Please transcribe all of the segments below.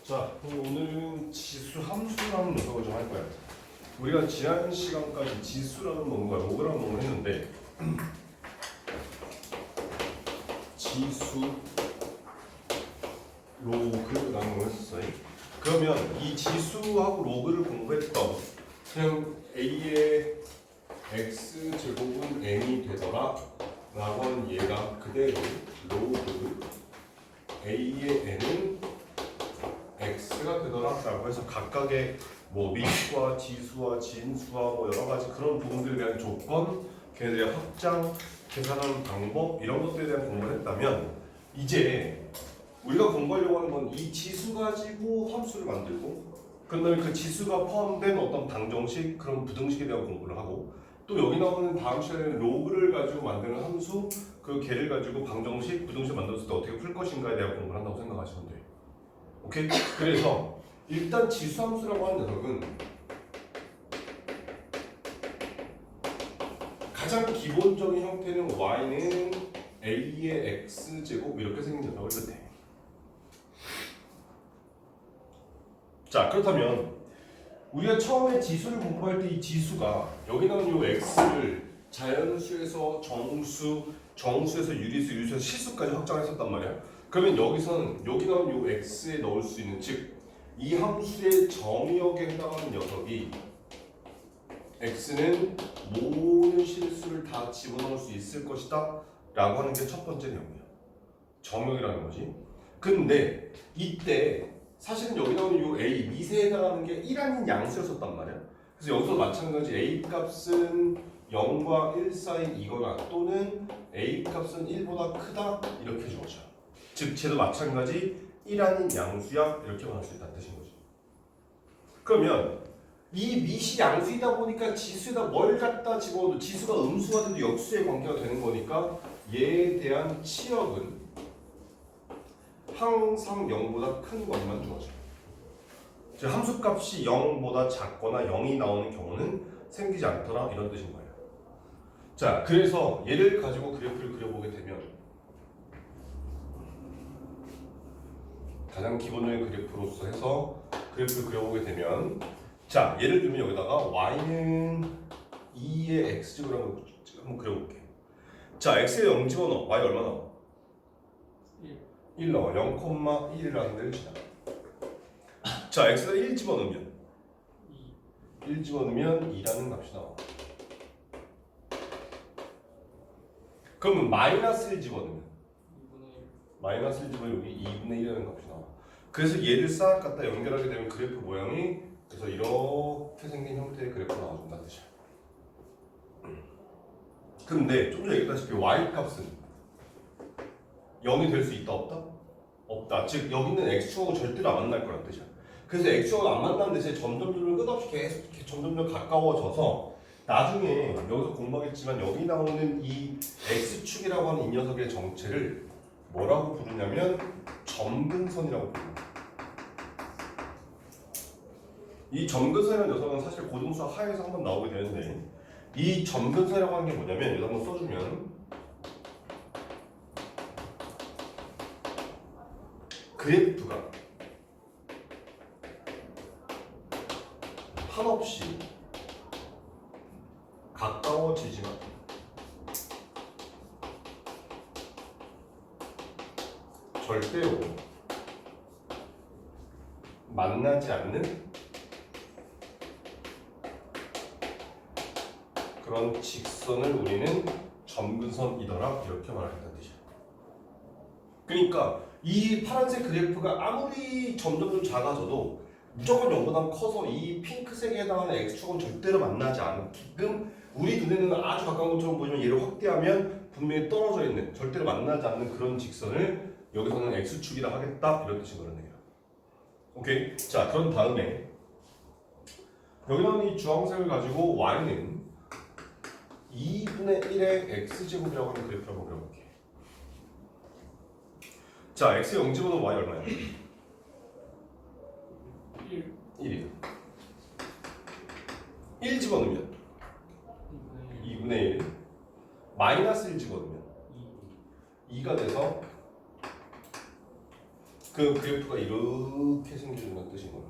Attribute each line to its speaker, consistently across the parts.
Speaker 1: 자, 그럼 오늘은 지수 함수라는 녀석을 좀 할 거야. 우리가 지난 시간까지 지수라는 놈과 로그라는 놈을 했는데 지수, 로그라는 걸 했었어요. 그러면 이 지수하고 로그를 공부했던 그냥 a의 x제곱은 n이 되더라 라고 하는 얘가 그대로 로그 a의 n은 x가 되더라라고 해서 각각의 뭐 밑과 지수와 진수와 뭐 여러 가지 그런 부분들에 대한 조건, 걔네들의 확장, 계산하는 방법 이런 것들에 대한 공부를 했다면 이제 우리가 공부하려고 하는 건 이 지수 가지고 함수를 만들고 그다음에 그 지수가 포함된 어떤 방정식 그런 부등식에 대한 공부를 하고 또 여기 나오는 다음 시간에는 로그를 가지고 만드는 함수 그 걔를 가지고 방정식, 부등식 만들었을 때 어떻게 풀 것인가에 대한 공부를 한다고 생각하시면 돼요. 오케이? 그래서 일단 지수함수라고 하는 녀석은 가장 기본적인 형태는 y는 a의 x제곱 이렇게 생긴 녀석을 뜻해. 자, 그렇다면 우리가 처음에 지수를 공부할 때 이 지수가 여기 나오는 이 x를 자연수에서 정수, 정수에서 유리수, 유리수에서 실수까지 확장했었단 말이야. 그러면 여기서는 여기 나오는 이 x에 넣을 수 있는 즉 이 함수의 정의역에 해당하는 녀석이 x는 모든 실수를 다 집어넣을 수 있을 것이다 라고 하는 게 첫 번째 내용이야. 정의역이라는 거지. 근데 이때 사실은 여기 나오는 이 a 미세에 해당하는 게 1 양수였었단 말이야. 그래서 여기서 마찬가지 a 값은 0과 1 사이인 이거나 또는 a 값은 1보다 크다 이렇게 주어져. 즉 쟤도 마찬가지 1 양수야 이렇게 말할 수 있다는 뜻인 거지. 그러면 이 밑이 양수이다 보니까 지수에다 뭘 갖다 집어넣어도 지수가 음수가 돼도 역수의 관계가 되는 거니까 얘에 대한 치역은 항상 0보다 큰 것만 주어져. 즉 함수값이 0보다 작거나 0이 나오는 경우는 생기지 않더라 이런 뜻인 거예요. 자, 그래서 얘를 가지고 그래프를 그려보게 되면 가장 기본적인 그래프로서 해서 그래프를 그려보게 되면 자, 예를 들면 여기다가 y는 2의 x제곱을 한번 그려볼게. 자, x에 0 집어넣어. y 얼마 나와? 1 넣어. 0,1이라는 데를 지나. 자, x에다 1 집어넣으면 1 집어넣으면 2라는 값이 나와. 그러면 마이너스 1 집어넣으면 마이너스 1 집어넣으면 여기 2분의 1이라는 값이 나와. 그래서 얘를 싹 갖다 연결하게 되면 그래프 모양이 그래서 이렇게 생긴 형태의 그래프가 나와준다는 뜻이야. 근데 좀 전에 얘기했다시피 y 값은 0이 될 수 있다 없다? 없다. 즉 여기 있는 x축하고 절대로 안 만날 거란 뜻이야. 그래서 x축하고 안 만나는 대신에 점점 끝없이 계속 점점 가까워져서 나중에 여기서 공부하겠지만 여기 나오는 이 x축이라고 하는 이 녀석의 정체를 뭐라고 부르냐면 점근선이라고 부릅니다. 이 점근선이라는 녀석은 사실 고등수학 하에서 한번 나오게 되는데 이 점근선이라고 하는 게 뭐냐면 여기다 한번 써주면 그래프가 한없이 가까워지지만 절대로 만나지 않는 그런 직선을 우리는 점근선이더라 이렇게 말하겠다는 뜻이야. 그러니까 이 파란색 그래프가 아무리 점점 작아져도 무조건 0보다 커서 이 핑크색에 해당하는 x축은 절대로 만나지 않게끔 우리 눈에는 아주 가까운 것처럼 보이지만 얘를 확대하면 분명히 떨어져 있는 절대로 만나지 않는 그런 직선을 여기서는 x축이라 하겠다 이런 뜻인 거란 얘기야. 오케이? 자, 그런 다음에 여기 나오는 이 주황색을 가지고 y는 2분의 1의 x제곱이라고 하는 그래프를 한번 그려볼게. 자, x에 0 집어넣으면 y 얼마야? 1이에요. 1 집어넣으면 2분의 1 마이너스 1 집어넣으면 2가 돼서 그 그래프가 이렇게 생겨준다는 뜻인 거야.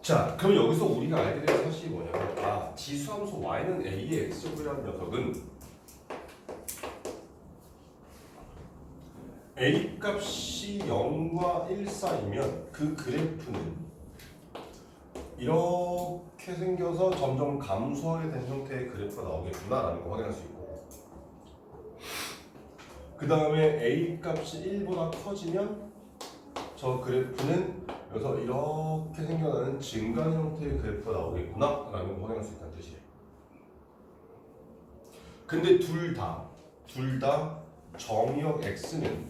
Speaker 1: 자, 그럼 여기서 우리가 알게 될 사실이 뭐냐면, 아, 지수함수 y는 a의 x제곱이라는 녀석은 a 값이 0과 1 사이면 그 그래프는 이렇게 생겨서 점점 감소하게 된 형태의 그래프가 나오겠구나라는 거 확인할 수 있고, 그 다음에 a 값이 1보다 커지면 저 그래프는 여기서 이렇게 생겨나는 증가한 형태의 그래프가 나오겠구나라는 걸 확인할 수 있다는 뜻이에요. 근데 둘 다 정의역 x는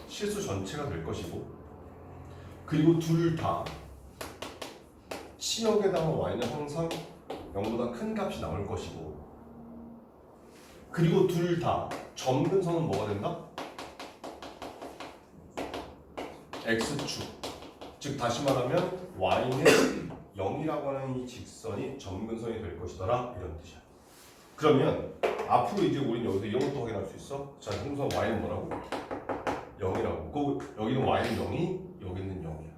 Speaker 1: 실수 전체가 될 것이고, 그리고 둘 다 치역에다가 y는 항상 0보다 큰 값이 나올 것이고, 그리고 둘 다 점근선은 뭐가 된다? x축. 즉 다시 말하면 y는 0이라고 하는 이 직선이 점근선이 될 것이더라, 이런 뜻이야. 그러면 앞으로 이제 우리는 여기서 이런 것도 확인할 수 있어. 자, 항상 y는 뭐라고? 0이라고. 그 여기는 y는 0이, 여기는 0이야.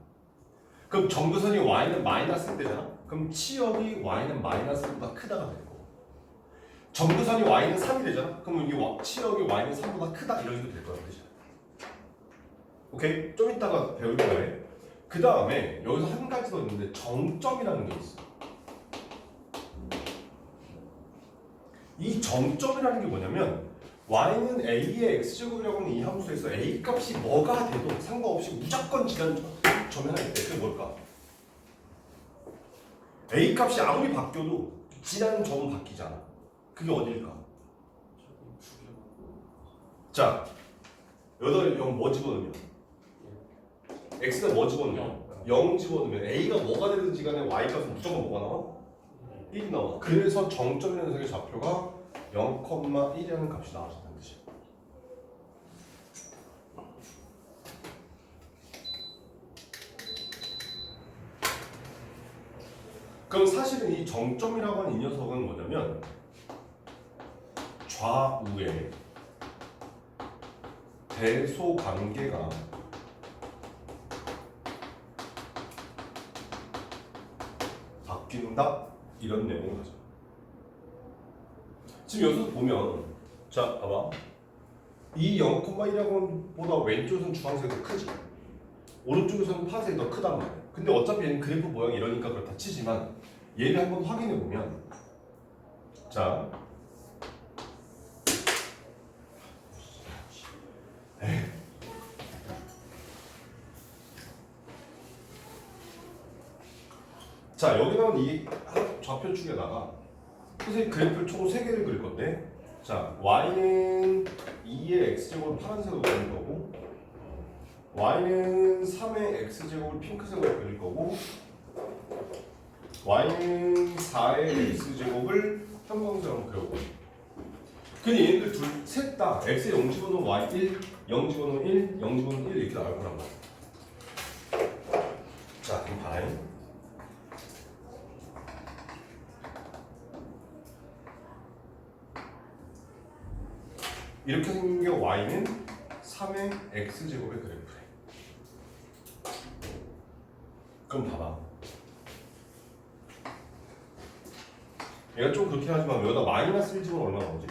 Speaker 1: 그럼 점근선이 y는 마이너스 되잖아. 그럼 치역이 y는 마이너스보다 크다가 되고, 점근선이 y는 3이 되잖아. 그럼 여기 치역이 y는 3보다 크다, 이런 식으로 될 거란 뜻이야. 오케이? 좀 이따가 배울 거예요. 그 다음에 여기서 한 가지 더 있는데, 정점이라는 게 있어. 이 정점이라는 게 뭐냐면, y는 a의 x제곱이라고 하는 이 함수에서 a 값이 뭐가 돼도 상관없이 무조건 지난 점이 하나 있대. 그게 뭘까? a 값이 아무리 바뀌어도 지나는 점은 바뀌지 않아. 그게 어딜까? 자, 여기다 0 뭐 집어넣으면? x가 뭐 집어넣으면? 0 집어넣으면 a가 뭐가 되든지 간에 y 값은 무조건 뭐가 나와? 1이 나와. 그래서 정점이라는 녀석의 좌표가 0,1이라는 값이 나와준다는 뜻이야. 그럼 사실은 이 정점이라고 하는 이 녀석은 뭐냐면, 좌우의 대소 관계가 바뀐다, 이런 내용을 하죠. 지금 여기서 보면, 자, 봐봐. 이 0,1이라고 보다 왼쪽에서는 주황색이 더 크지, 오른쪽에서는 파란색이 더 크단 말이야. 근데 어차피 얘는 그래프 모양이 이러니까 그렇다 치지만, 얘를 한번 확인해 보면, 자, 자, 여기 나온 이 좌표축에다가 선생님 그래프를 총 3개를 그릴 건데, 자, y는 2의 x제곱을 파란색으로 그릴 거고, y는 3의 x제곱을 핑크색으로 그릴 거고, y는 4의 x제곱을 형광색으로 그려고. 근데 얘네들 셋 다 x에 0 집어넣으면 y 1, 0 집어넣으면 1, 0 집어넣으면 1 이렇게 나올 거란 말이야. 자, 그럼 봐요. 이렇게 생긴 게 y는 3의 x제곱의 그래프래. 그럼 봐봐. 얘가 좀 그렇긴 하지만 여기다 마이너스 1 집으면 얼마 나오지?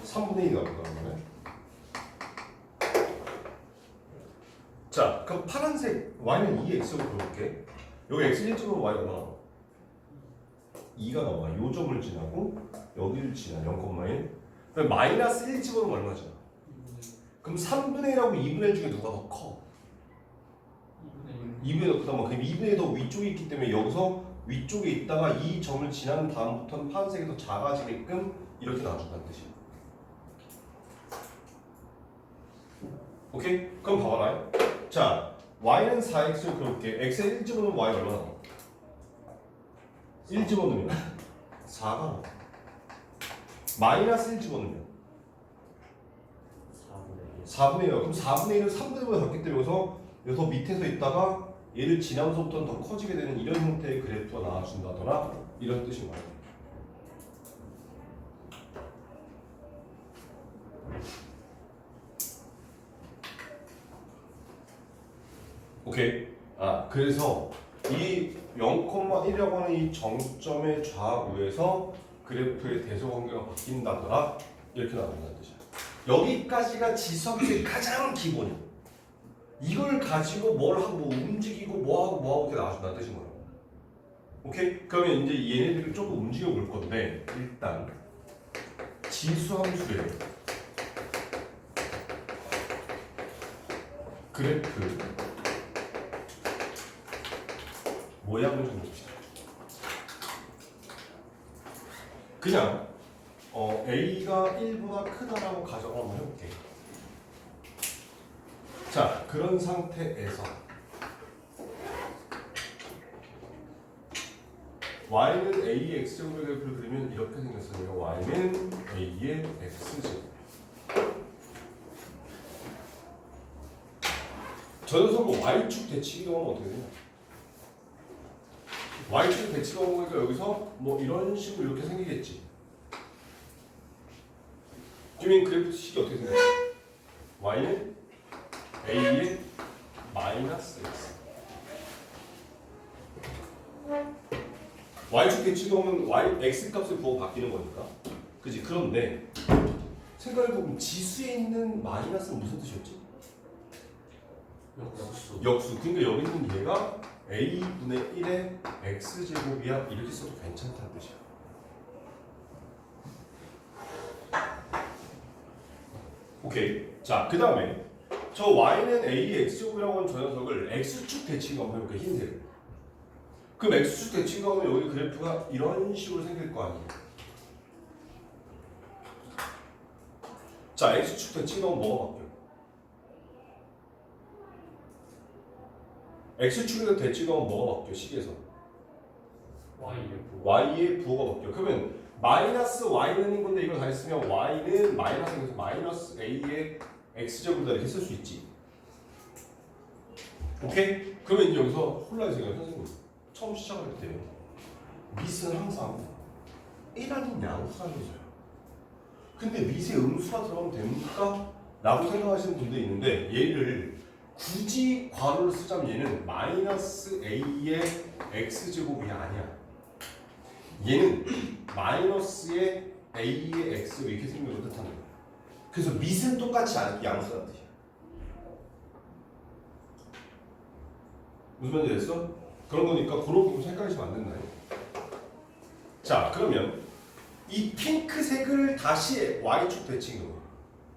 Speaker 1: 3분의 1이 나올 거란 말이야. 자, 그럼 파란색 y는 2의 x로 그려볼게. 여기 x 1 집으면 y 얼마 나와? 2가 나와. 요 점을 지나고 여기를 지나 0,1. 그럼 마이너스 1 집어넣으면 얼마잖아? 그럼 3분의 1하고 2분의 1 중에 누가 더 커? 2분의 1이 더 크다면, 그럼 2분의 1이 더 위쪽에 있기 때문에 여기서 위쪽에 있다가 이 점을 지난 다음부터는 파란색이 더 작아지게끔 이렇게 나와준다는 뜻이야. 오케이? 그럼 봐봐라. 자, y는 4x를 그려볼게. x에 1 집어넣으면 y 얼마 나와? 1 집어넣으면 4가 나와. 마이너스 1 집어넣으면 4분의 1. 그럼 4분의 1은 3분의 1보다 작기 때문에 여기서 밑에서 있다가 얘를 지나면서부터는 더 커지게 되는 이런 형태의 그래프가 나와준다더라. 이런 뜻인 거예요. 오케이. 그래서 이 0,1이라고 하는 이 정점의 좌우에서 그래프의 대소관계가 바뀐다더라. 이렇게 나온다는 뜻이야. 여기까지가 지수함수의 가장 기본이야. 이걸 가지고 뭘 하고 뭐 움직이고 뭐 하고 이렇게 나와준다는 뜻인 거야. 오케이? 그러면 이제 얘네들을 조금 움직여 볼 건데 일단 지수함수의 그래프 모양을 좀 봅시다. 그냥 A가 1보다 크다라고 가정을 한번 해볼게. 자, 그런 상태에서 y는 a의 x제곱의 그래프를 그리면 이렇게 생겼어요. y는 a의 x제곱. 저 녀석은 y축 대칭이라고 하면 어떻게 되냐? y축 대칭이라고 하니까 여기서 뭐 이런 식으로 이렇게 생기겠지. 그러면 그래프 식이 어떻게 생겼어? y는 a의 마이너스 x. y축 대칭하면 x 값을 보고 바뀌는 거니까. 그지? 그런데 생각해보면 지수에 있는 마이너스는 무슨 뜻이었지? 역수. 그러니까 여기 있는 얘가 a분의 1의 x제곱이야. 이렇게 써도 괜찮다는 뜻이야. 오케이. 자, 그 다음에 저 y는 a의 x제곱이라고 하는 저 녀석을 x축 대칭 한번 해볼게요. 흰색을. 그럼 x축 대칭 하면 여기 그래프가 이런 식으로 생길 거 아니에요. 자, x축 대칭 하면 뭐가 바뀌어? x축에서 대칭하면 뭐가 바뀌어? 식에서 y의 부호가 바뀌어. 그러면 마이너스 y는 건데 이걸 다 했으면 y는 마이너스에서 마이너스 a의 x제곱이다 이렇게 쓸 수 있지. 오케이? 그러면 이제 여기서 혼란이 생겨요. 선생님 처음 시작할 때 밑은 항상 1 아닌 양수가 되어져요. 근데 밑에 음수가 들어가면 됩니까? 라고 생각하시는 분도 있는데 얘를 굳이 괄호를 쓰자면 얘는 마이너스 a의 x제곱이 아니야. 얘는 마이너스의 a의 x 이렇게 생긴 걸 뜻하는 거야. 그래서 밑은 똑같이 양수라는 뜻이야. 무슨 말인지 됐어? 그런 거니까 그런 부분 헷갈리시면 안 된다. 자, 그러면 이 핑크색을 다시 y축 대칭으로.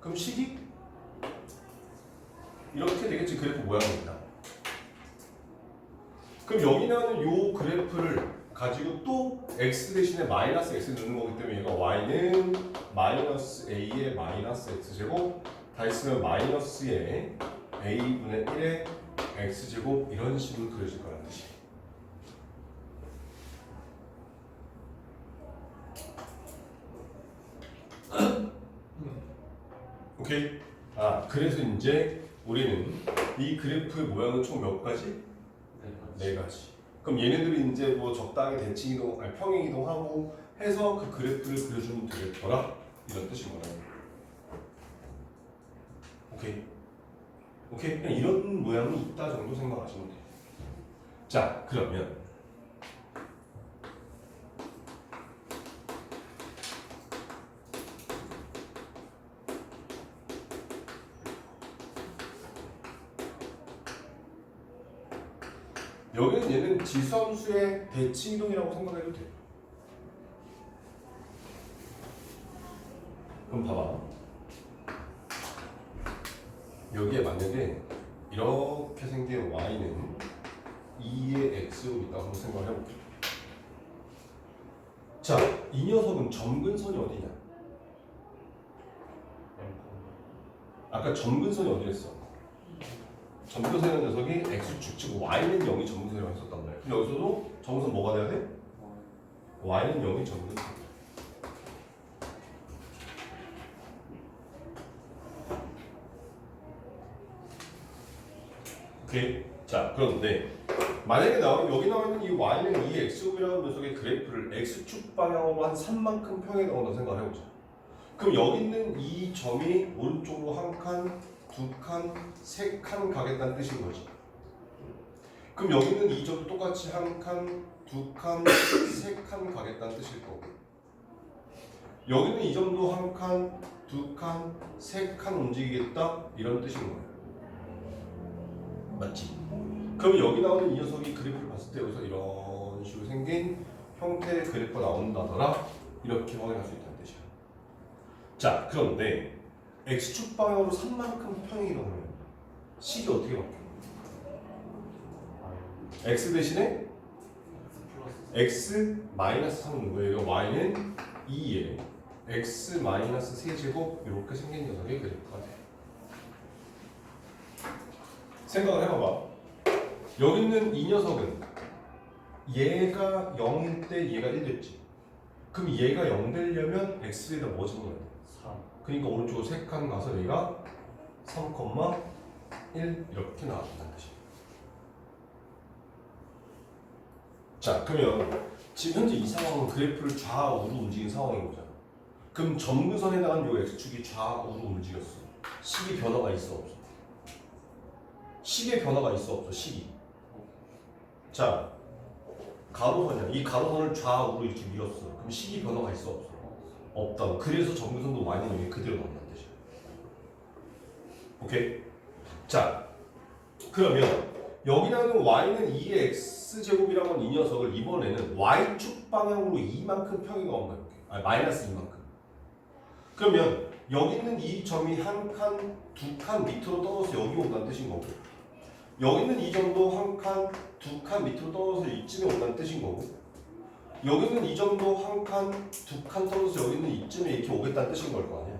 Speaker 1: 그럼 식이 이렇게 되겠지. 그래프 모양입니다. 그럼 여기 나오는 요 그래프를 가지고 또 x 대신에 마이너스 x 넣는 거기 때문에 얘가 y는 마이너스 a의 마이너스 x제곱 다 있으면 마이너스의 a분의 1의 x제곱 이런 식으로 그려질 거라는 뜻이에요. 오케이? 그래서 이제 우리는 이 그래프의 모양은 총 몇 가지? 네 가지. 그럼 얘네들이 이제 뭐 적당히 대칭 이동, 평행 이동하고 해서 그 그래프를 그려주면 되겠더라. 이런 뜻인 거예요. 오케이? 오케이? 그냥 이런 모양이 있다 정도 생각하시면 돼요. 자, 그러면 여기는 얘는 지수함수의 대칭 이동이라고 생각해도 돼요. 그럼 봐봐. 여기에 만약에 이렇게 생긴 y는 2의 x로 있다고 한번 생각을 해볼게요. 자, 이 녀석은 점근선이 어디냐? 아까 점근선이 어디랬어? 점근선이라는 녀석이 x축, 즉 y는 0이 점근선이라고 했었단 말이야. 그럼 여기서도 점근선 뭐가 돼야 돼? y는 0이 점근선. 오케이. 자, 그런데 만약에 여기 나와 있는 이 y는 이 x제곱이라는 녀석의 그래프를 x축 방향으로 한 3만큼 평행에 넣는다 생각을 해보자. 그럼 여기 있는 이 점이 오른쪽으로 한 칸, 두 칸, 세 칸 가겠다는 뜻인 거지. 그럼 여기 있는 이 점도 똑같이 한 칸, 두 칸, 세 칸 가겠다는 뜻일 거고. 여기 있는 이 점도 한 칸, 두 칸, 세 칸 움직이겠다 이런 뜻인 거예요. 맞지? 그럼 여기 나오는 이 녀석이 그래프를 봤을 때 여기서 이런 식으로 생긴 형태의 그래프가 나온다더라 이렇게 확인할 수 있다는 뜻이야. 자, 그런데 x축 방향으로 3만큼 평행이 나오면 식이 어떻게 바뀌어? x 대신에 x 마이너스 3은 거예요. y는 2에 x 마이너스 세제곱 이렇게 생긴 녀석의 그래프가 돼. 생각을 해봐봐. 여기 있는 이 녀석은 얘가 0일 때 얘가 1 됐지. 그럼 얘가 0 되려면 x에다 뭐 집어넣어야 돼?
Speaker 2: 3.
Speaker 1: 그러니까 오른쪽으로 3칸 가서 얘가 3,1 이렇게 나왔다는 뜻이야. 자, 그러면 지금 현재 이 상황은 그래프를 좌우로 움직인 상황인 거잖아. 그럼 점근선에 해당하는 요 x축이 좌우로 움직였어. 식의 변화가 있어 없어? 식의 변화가 있어 없어? 식이. 자, 가로선이야. 이 가로선을 좌우로 이렇게 밀었어. 그럼 식이 변화가 있어 없어? 없다. 그래서 점근선도 y는 여기 그대로 나온다는 뜻이야. 오케이? 자, 그러면 여기 나오는 y는 2의 x제곱이라고 하는 이 녀석을 이번에는 y축 방향으로 이만큼 평행이 나온다. 아니, 마이너스 이만큼. 그러면 여기 있는 이 점이 한 칸, 두 칸 밑으로 떨어져서 여기 온다는 뜻인 거고, 여기 있는 이 점도 한 칸, 두 칸 밑으로 떨어져서 이쯤에 온다는 뜻인 거고, 여기 있는 이 점도 한 칸, 두 칸 떨어져서 여기 있는 이쯤에 이렇게 오겠다는 뜻인 걸 거 아니야.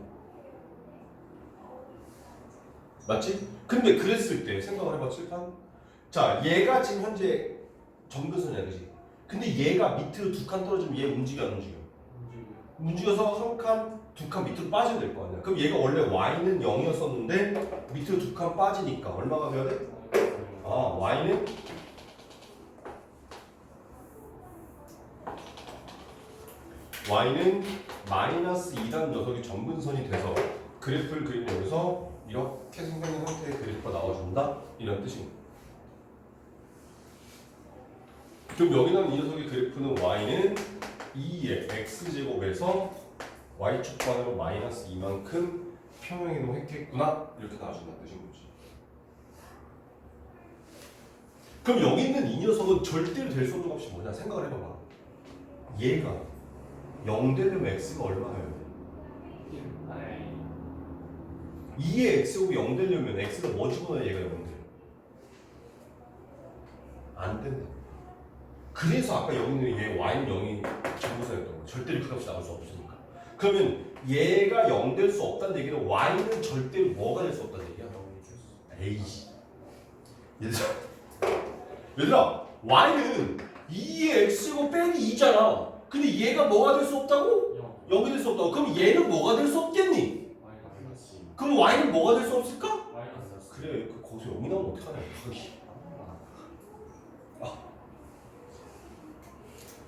Speaker 1: 맞지? 근데 그랬을 때 생각을 해봐, 칠판. 자, 얘가 지금 현재 점근선이야, 그지? 근데 얘가 밑으로 두 칸 떨어지면 얘 움직여 안 움직여? 움직여서 한 칸, 두 칸 밑으로 빠져야 될 거 아니야. 그럼 얘가 원래 y는 0이었었는데 밑으로 두 칸 빠지니까 얼마가 돼야 돼? 아, y는 마이너스 2라는 녀석이 점근선이 돼서 그래프를 그리면 여기서 이렇게 생기는 형태의 그래프가 나와준다 이런 뜻입니다. 그럼 여기 나온 이 녀석의 그래프는 y는 2의 x제곱에서 y축 방향으로 마이너스 2만큼 평행이동했겠구나 이렇게 나와준다는 뜻인 거지. 그럼 여기 있는 이 녀석은 절대로 될 수 없는 값이 뭐냐 생각을 해봐봐. 얘가 0 되려면 x가 얼마예요? 2의 x제곱이 0 되려면 x가 뭐 집어넣어야 얘가 0 돼? 안 된다. 그래서 아까 여기 있는 얘 y는 0이 정부사였던 거야. 절대로 그 값이 나올 수 없으니까. 그러면 얘가 0 될 수 없다는 얘기는 y는 절대로 뭐가 될 수 없다는 얘기야? 에이씨. 얘들아 y는 2의 x제곱 빼기 2잖아. 근데 얘가 뭐가 될 수 없다고? 0이 될 수 없다고. 그럼 얘는 뭐가 될 수 없겠니? 그럼 y는 뭐가 될 수 없을까? 그래, 거기서 0이 나오면 어떡하냐.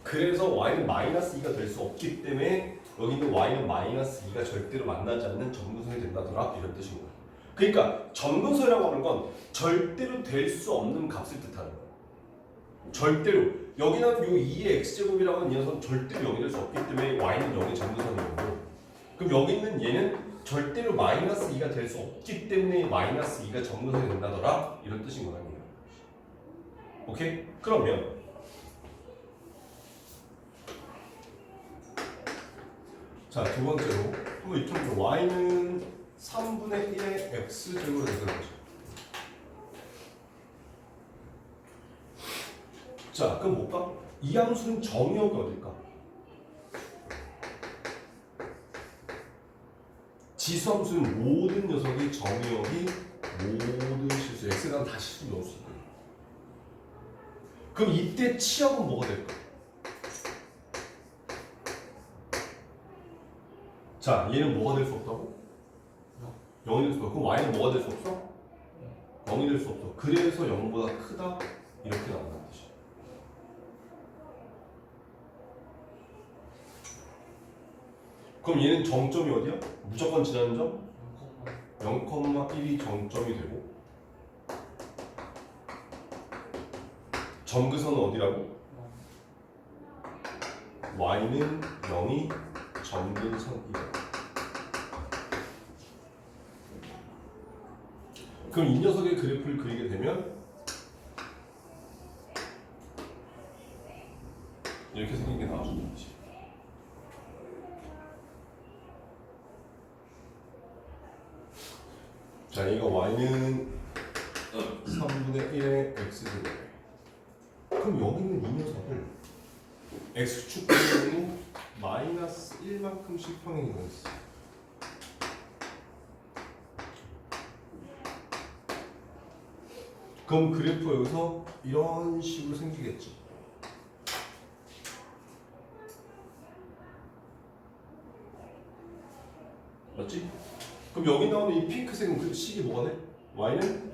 Speaker 1: 그래서 y는 마이너스 2가 될 수 없기 때문에 여기 있는 y는 마이너스 2가 절대로 만나지 않는 점근선이 된다더라 이런 뜻인 거야. 그러니까 점근선이라고 하는 건 절대로 될 수 없는 값을 뜻하는 거야. 절대로 여기는 요 2의 x제곱이라고 하는 이 녀석은 절대로 0이 될 수 없기 때문에 y는 0의 점근선인 거고, 그럼 여기 있는 얘는 절대로 마이너스 2가 될 수 없기 때문에 마이너스 2가 점근선이 된다더라 이런 뜻인 거야. 오케이? 그러면 자, 두 번째로 한번 이쪽으로 y는 3분의 1의 x제곱으로 해석해보자. 자, 그럼 뭘까? 이 함수는 정의역이 어딜까? 지수함수는 모든 녀석의 정의역이 모든 실수 x가 다 실수 넣을 수 있거든. 그럼 이때 치역은 뭐가 될까? 자, 얘는 뭐가 될 수 없다고? 0이 될 수 없어. 그럼 y는 뭐가 될 수 없어? 0이 될 수 없어. 그래서 0보다 크다 이렇게 나온다는 뜻이야. 그럼 얘는 정점이 어디야? 무조건 지나는 점? 0,1이 정점이 되고 점근선은 어디라고? y는 0이 점근선이다. 그럼 이 녀석의 그래프를 그리게 되면 이렇게 생긴 게 나와준다는 거지. 자, 이거 y는 3분의 1의 x제곱. 그럼 여기 있는 이 녀석을 x축 방향으로 마이너스 1만큼씩 평행이 되었어. 그럼 그래프가 여기서 이런 식으로 생기겠지. 맞지? 그럼 여기 나오는 이 핑크색은 그 식이 뭐가 돼? y는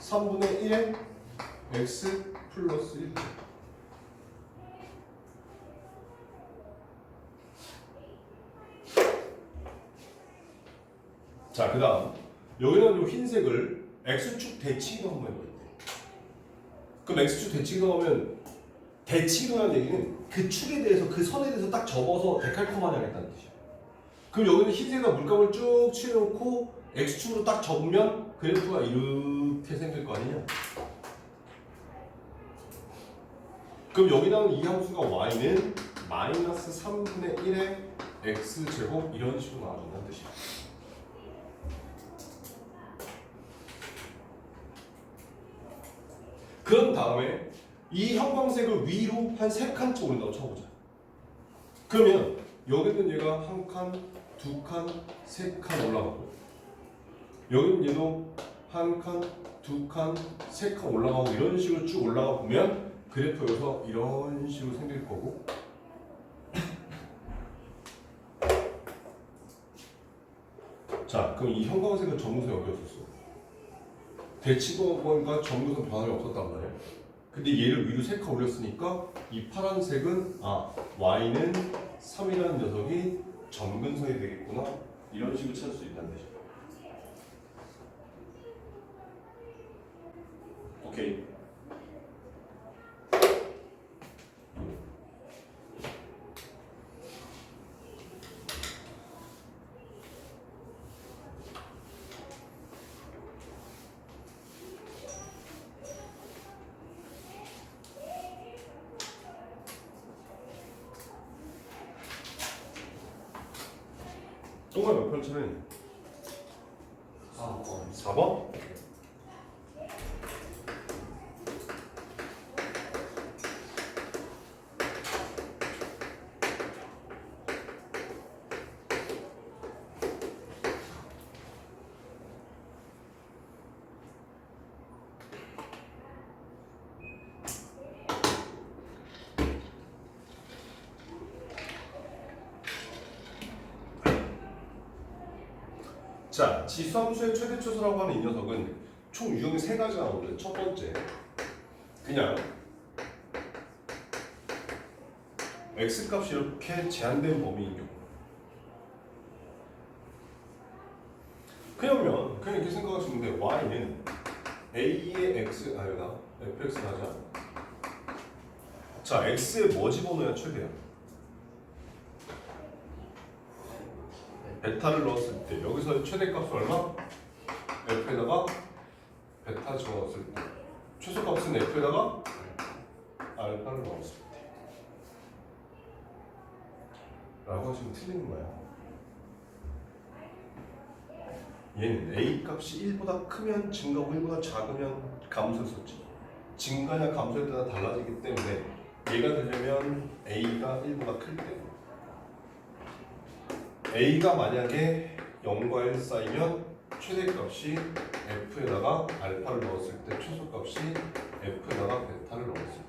Speaker 1: 3분의 1의 x 플러스 1. 자, 그 다음 여기는 이 흰색을 x축 대칭이라고 한번 해볼게. 그럼 x축 대칭이라고 하면 대칭이라는 얘기는 그 축에 대해서 그 선에 대해서 딱 접어서 데칼코마니 하겠다는 뜻이야. 그럼 여기는 흰색에다 물감을 쭉 칠해놓고 x축으로 딱 접으면 그래프가 이렇게 생길 거 아니냐? 그럼 여기 나오는 이 함수가 y는 마이너스 3분의 1의 x제곱 이런 식으로 나와준다는 뜻이야. 그런 다음에 이 형광색을 위로 한 3칸쯤 올린다고 쳐보자. 그러면 여기는 얘가 1칸, 2칸, 3칸 올라가고 여기는 얘도 1칸, 2칸, 3칸 올라가고 이런 식으로 쭉 올라가 보면 그래프여서 이런 식으로 생길 거고 자, 그럼 이 형광색은 점근선이 어디 없었어? 대칭원과 점근선 변화가 없었단 말이야. 근데 얘를 위로 3칸 올렸으니까 이 파란색은 y는 3이라는 녀석이 점근선이 되겠구나 이런 식으로 찾을 수 있다는 뜻이야. 오케이. 동그란 몇 번 차례? 4번. 4번? 자, 지수함수의 최대초수라고 하는 이 녀석은 총 유형이 3가지가 나오는데 첫 번째 그냥 x값이 이렇게 제한된 범위인 경우 그러면 그냥 이렇게 생각하시면 돼요. y는 a의 x 여기다 fx 하자. 자, x에 뭐 집어넣어야 최대야? 베타를 넣었을 때 여기서 최대값은 얼마? f에다가 베타 집어넣었을 때 최소값은 f에다가 알파를 넣었을 때 라고 하시면 틀리는 거야. 얘는 a 값이 1보다 크면 증가고 1보다 작으면 감소했었지. 증가냐 감소에 따라 달라지기 때문에 얘가 되려면 a가 1보다 클 때 a가 만약에 0과 1 사이면 최대값이 f에다가 알파를 넣었을 때 최소값이 f에다가 베타를 넣었을 때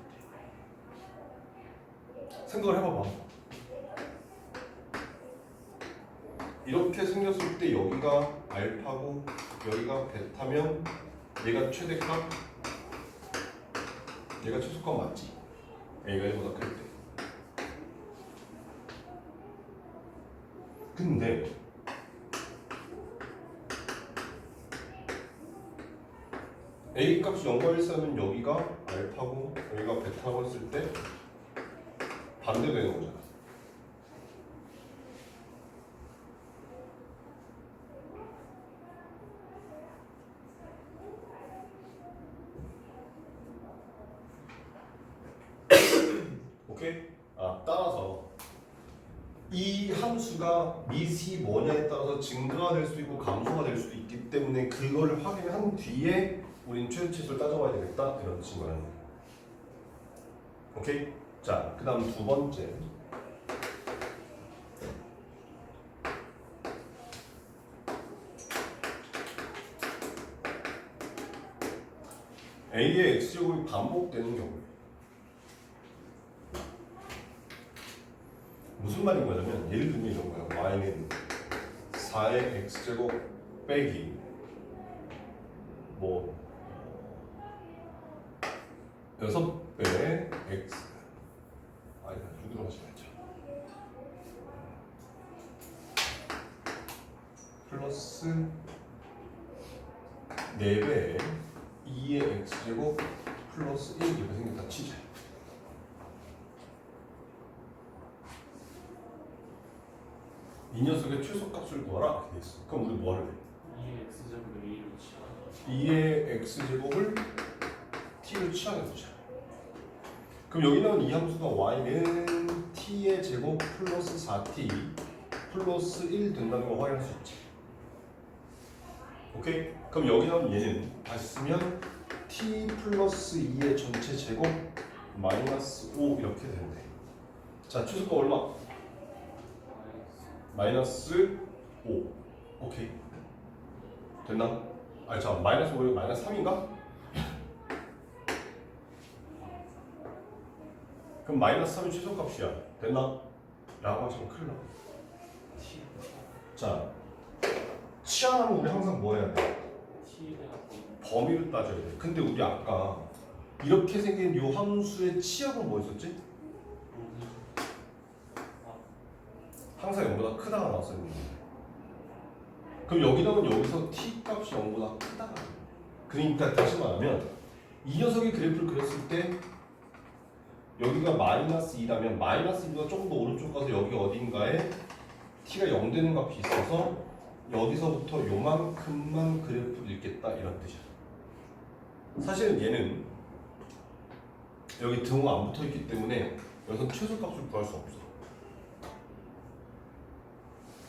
Speaker 1: 생각을 해봐봐. 이렇게 생겼을 때 여기가 알파고 여기가 베타면 얘가 최대값 얘가 최소값 맞지? a가 1보다 클 때 근데 A 값이 0과 1 사이면 여기가 알파고 여기가 베타라고 했을 때 반대되는 거잖아. 오케이? 따라서 이 함수가 밑이 뭐냐에 따라서 증가가 될 수도 있고 감소가 될 수도 있기 때문에 그거를 확인한 뒤에 우린 최소치수를 따져봐야 되겠다 이런 친구라는 거야. 오케이? 자, 그 다음 두 번째 A의 X제곱이 반복되는 경우 무슨 말인 거냐면 예를 들면 이런 거야. Y는 4의 X제곱 빼기 뭐 6배의 X 아니다 두드러 가지 말자 플러스 4배의 2의 X제곱 플러스 1 이렇게 생겼다 치자. 이 녀석의 최소값을 구하라 이렇게 돼 있어. 그럼 우리 뭐 하래? 2의 X제곱을 T로 취하게 두자. 그럼 여기 나온 이 함수가 Y는 T의 제곱 플러스 4T 플러스 1 된다는 걸 확인할 수 있지. 오케이? 그럼 여기 나온 얘는 다시 쓰면 T 플러스 2의 전체 제곱 마이너스 5 이렇게 되는데 자 최소가 얼마? 마이너스 5 오케이 됐나? 아니 잠깐 마이너스 5가 마이너스 3인가? 그럼 마이너스 3이 최소값이야 됐나? 라고 하시면 큰일 나. 자 치환하면 우리 항상 뭐 해야 돼? 범위를 따져야 돼. 근데 우리 아까 이렇게 생긴 이 함수의 치역은 뭐 있었지? 항상 0보다 크다가 나왔어요. 그럼 여기다는 여기서 t 값이 0보다 크다가 그러니까 다시 말하면 이 녀석의 그래프를 그렸을 때 여기가 마이너스 2라면 마이너스 2보다 조금 더 오른쪽 가서 여기 어딘가에 t가 0 되는 값이 있어서 여기서부터 요만큼만 그래프를 읽겠다 이런 뜻이야. 사실은 얘는 여기 등호가 안 붙어있기 때문에 여기서 최소값을 구할 수 없어.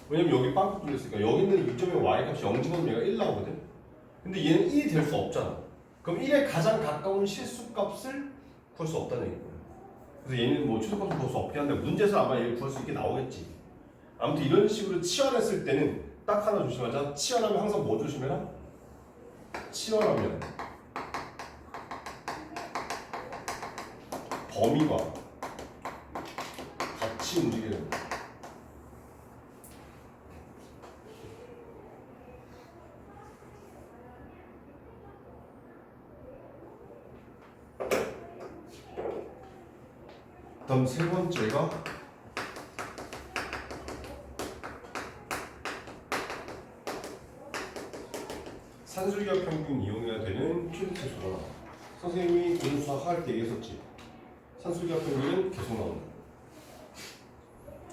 Speaker 1: 왜냐면 여기 빵꾸 뚫렸으니까 여기 있는 이 점의 y값이 0 집어넣으면 얘가 1 나오거든. 근데 얘는 1이 될 수 없잖아. 그럼 1에 가장 가까운 실수값을 구할 수 없다는 얘기거든. 그래서 얘는 뭐 최소값을 구할 수 없긴 한데 문제에서 아마 얘를 구할 수 있게 나오겠지. 아무튼 이런 식으로 치환했을 때는 딱 하나 조심하자. 치환하면 항상 뭐 조심해라? 치환하면 범위가 같이 움직여야 된다. 다음 세 번째가 산술기하 평균 이용해야 되는 최소치수가 선생님이 공수학 할 때 얘기했었지. 산술기하 평균은 계속 나온다.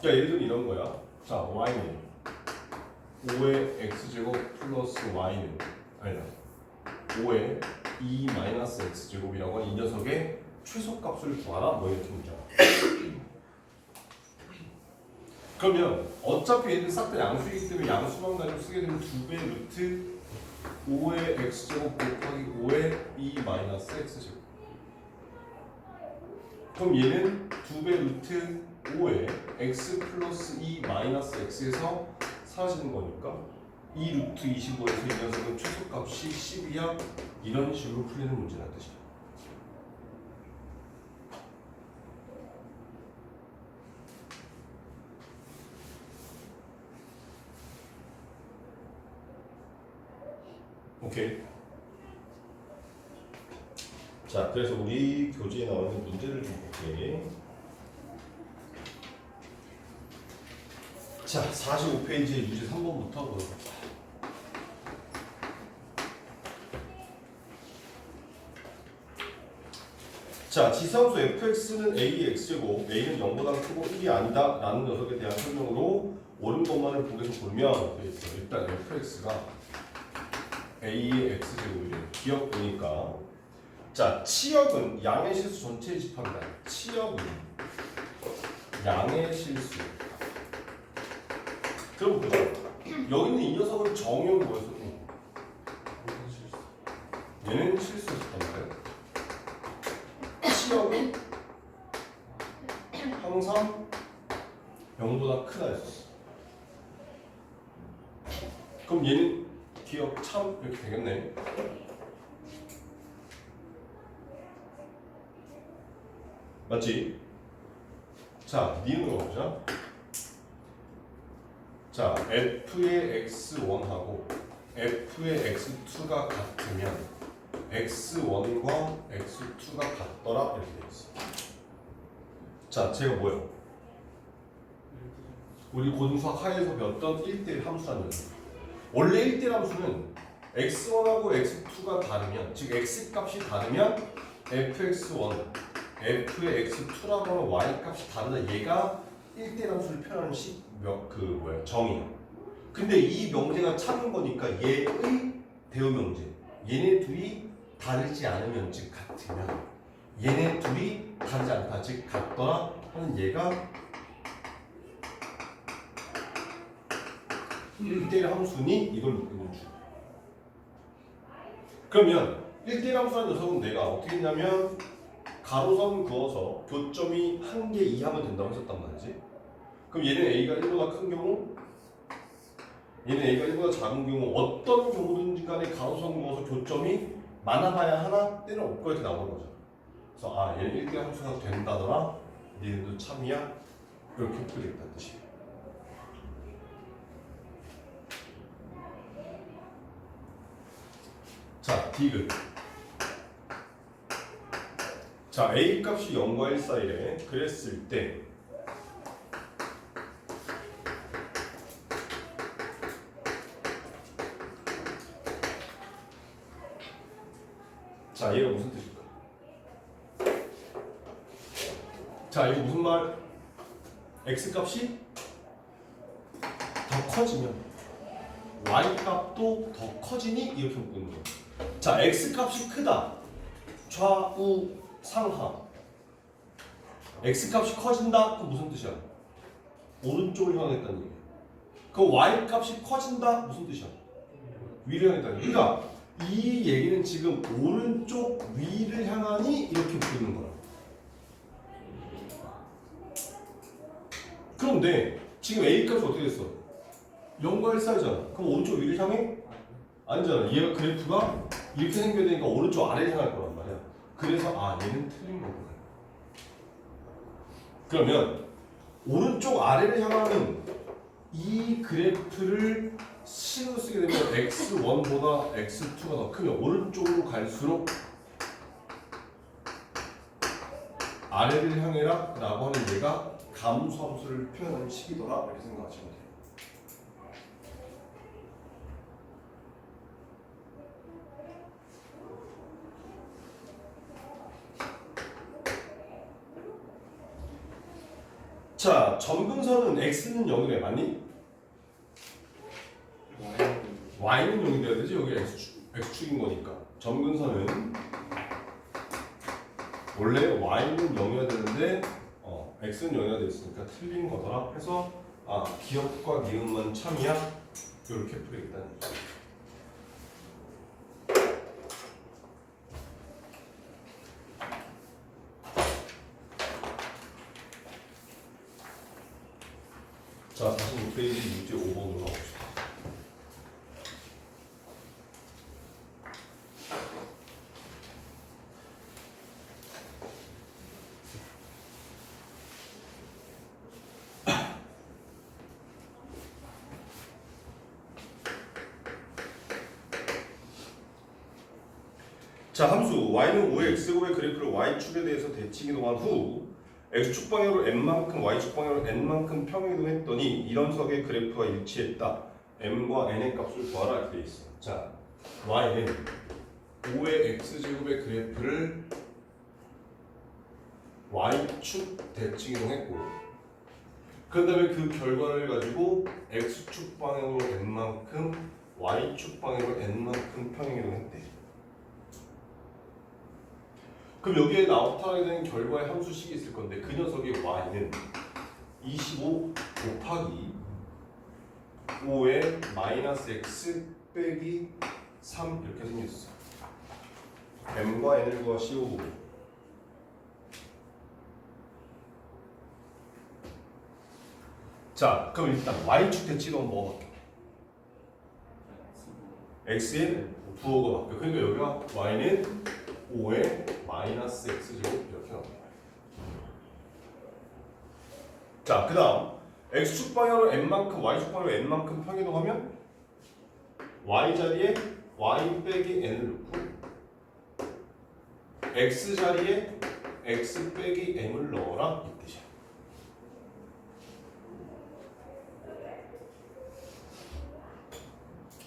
Speaker 1: 자 예를 들면 이런 거야. 자 y는 5의 x제곱 플러스 y는 아니다 5의 2 마이너스 x제곱이라고 한 이 녀석의 최소값을 구하라 뭐 이렇게 문제야. 그러면 어차피 얘들 싹 다 양수이기 때문에 양수만 가지고 쓰게 되면 2배 루트 5의 x제곱 곱하기 5의 2 마이너스 x제곱. 그럼 얘는 2배 루트 5의 x 플러스 2 마이너스 x에서 사라지는 거니까 2 루트 25에서 이 녀석은 최소값이 10이야. 이런 식으로 풀리는 문제란 뜻이야. 오케이. 자, 그래서 우리 교재에 나와 있는 문제를 좀 볼게. 자, 45페이지의 유제 3번부터 보도록 자, 지상수 fx는 a의 x제곱, a는 0보다 크고 1이 아니다 라는 녀석에 대한 설명으로 옳은 것만을 보게서 보면 일단 fx가 a의 x제곱이래요. 기억 보니까 자, 치역은 양의 실수 전체의 집합이다. 치역은 양의 실수. 그럼 보자. 여기 있는 이 녀석은 정의는 뭐였어? 얘는 실수였었다니까요. 치역은 항상 0보다 크다 했었어. 그럼 얘는 기억 참 이렇게 되겠네. 맞지? 자, 니은으로 가보자. 자, f의 x1하고 f의 x2가 같으면 x1과 x2가 같더라 이렇게 되어 있어. 자, 제가 뭐예요? 우리 고등수학 하에서 배웠던 1대1 함수라는 녀석. 원래 1대1 함수는 x1하고 x2가 다르면, 즉 x 값이 다르면 fx1, f의 x2라고 하면 y 값이 다르다. 얘가 1대1 함수를 표현하는 정의야. 근데 이 명제가 참은 거니까 얘의 대응 명제. 얘네 둘이 다르지 않으면, 즉 같으면, 얘네 둘이 다르지 않다, 즉 같더라 하는 얘가 1대1 함수니 이걸 묶는 줄. 그러면 1대1 함수라는 녀석은 내가 어떻게 했냐면 가로선 그어서 교점이 1개 이하면 된다고 했었단 말이지. 그럼 얘는 a가 1보다 큰 경우, 얘는 a가 1보다 작은 경우, 어떤 경우든지 간에 가로선 그어서 교점이 많아봐야 하나, 때는 없고 이렇게 나오는 거죠. 그래서 얘는 1대1 함수가 된다더라, 얘네도 참이야, 이렇게 풀겠다는 뜻이에요. 자, 디귿. 자, a 값이 0과 1 사이래. 그랬을 때 자, 얘가 무슨 뜻일까? 자, 이거 무슨 말? x 값이 더 커지면 y 값도 더 커지니? 이렇게 묶는 거야. 자, x 값이 크다. 좌우 상하. x 값이 커진다? 그럼 무슨 뜻이야? 오른쪽을 향했다는 얘기야. 그럼 y 값이 커진다? 무슨 뜻이야? 위를 향했다는 얘기야. 그러니까 이 얘기는 지금 오른쪽 위를 향하니 이렇게 묶는 거야. 그런데 지금 a 값이 어떻게 됐어? 0과 1 사이잖아. 그럼 오른쪽 위를 향해? 아니잖아. 얘가 그래프가 이렇게 생겨야 되니까 오른쪽 아래를 향할 거란 말이야. 그래서 얘는 틀린 거구나. 그러면 오른쪽 아래를 향하는 이 그래프를 식으로 쓰게 되면 x1보다 x2가 더 크면 오른쪽으로 갈수록 아래를 향해라 라고 하는 얘가 감소함수를 표현하는 식이더라 이렇게 생각하시면 돼요. 자, 점근선은 x는 0이래, 맞니? y는 0이 돼야 되지. 여기 x축인 거니까. 점근선은 원래 y는 0이어야 되는데 x는 0이어야 돼 있으니까 틀린 거더라. 해서 기억과 니은만 참이야. 이렇게 풀겠다는 거죠. 자, 46페이지 문제 5번으로 가봅시다. 자, 함수 y는 5의 x제곱의 그래프를 y축에 대해서 대칭 이동한 후 x축 방향으로 n만큼 y축 방향으로 n만큼 평행이동했더니 이런 석의 그래프와 일치했다. m과 n의 값을 구하라 이렇게 돼 있어. 자, y는 5의 x제곱의 그래프를 y축 대칭 이동했고 그 다음에 그 결과를 가지고 x축 방향으로 n만큼 y축 방향으로 n만큼 평행 이동했대. 그럼 여기에 나타나게 되는 결과의 함수식이 있을 건데 그 녀석의 y는 25 곱하기 5의 마이너스 x 빼기 3 이렇게 생겼어. m과 n을 구하시오. 자, 그럼 일단 y축 대칭은 뭐가 바뀌어? x에 부호가 바뀌어. 그러니까 여기가 y는 5의 마이너스 x제곱 이렇게 나옵니다. 자, 그 다음 x축 방향으로 n만큼 y축 방향으로 n만큼 평이동하면 y 자리에 y 빼기 n을 넣고 x 자리에 x 빼기 m을 넣어라 이 뜻이야.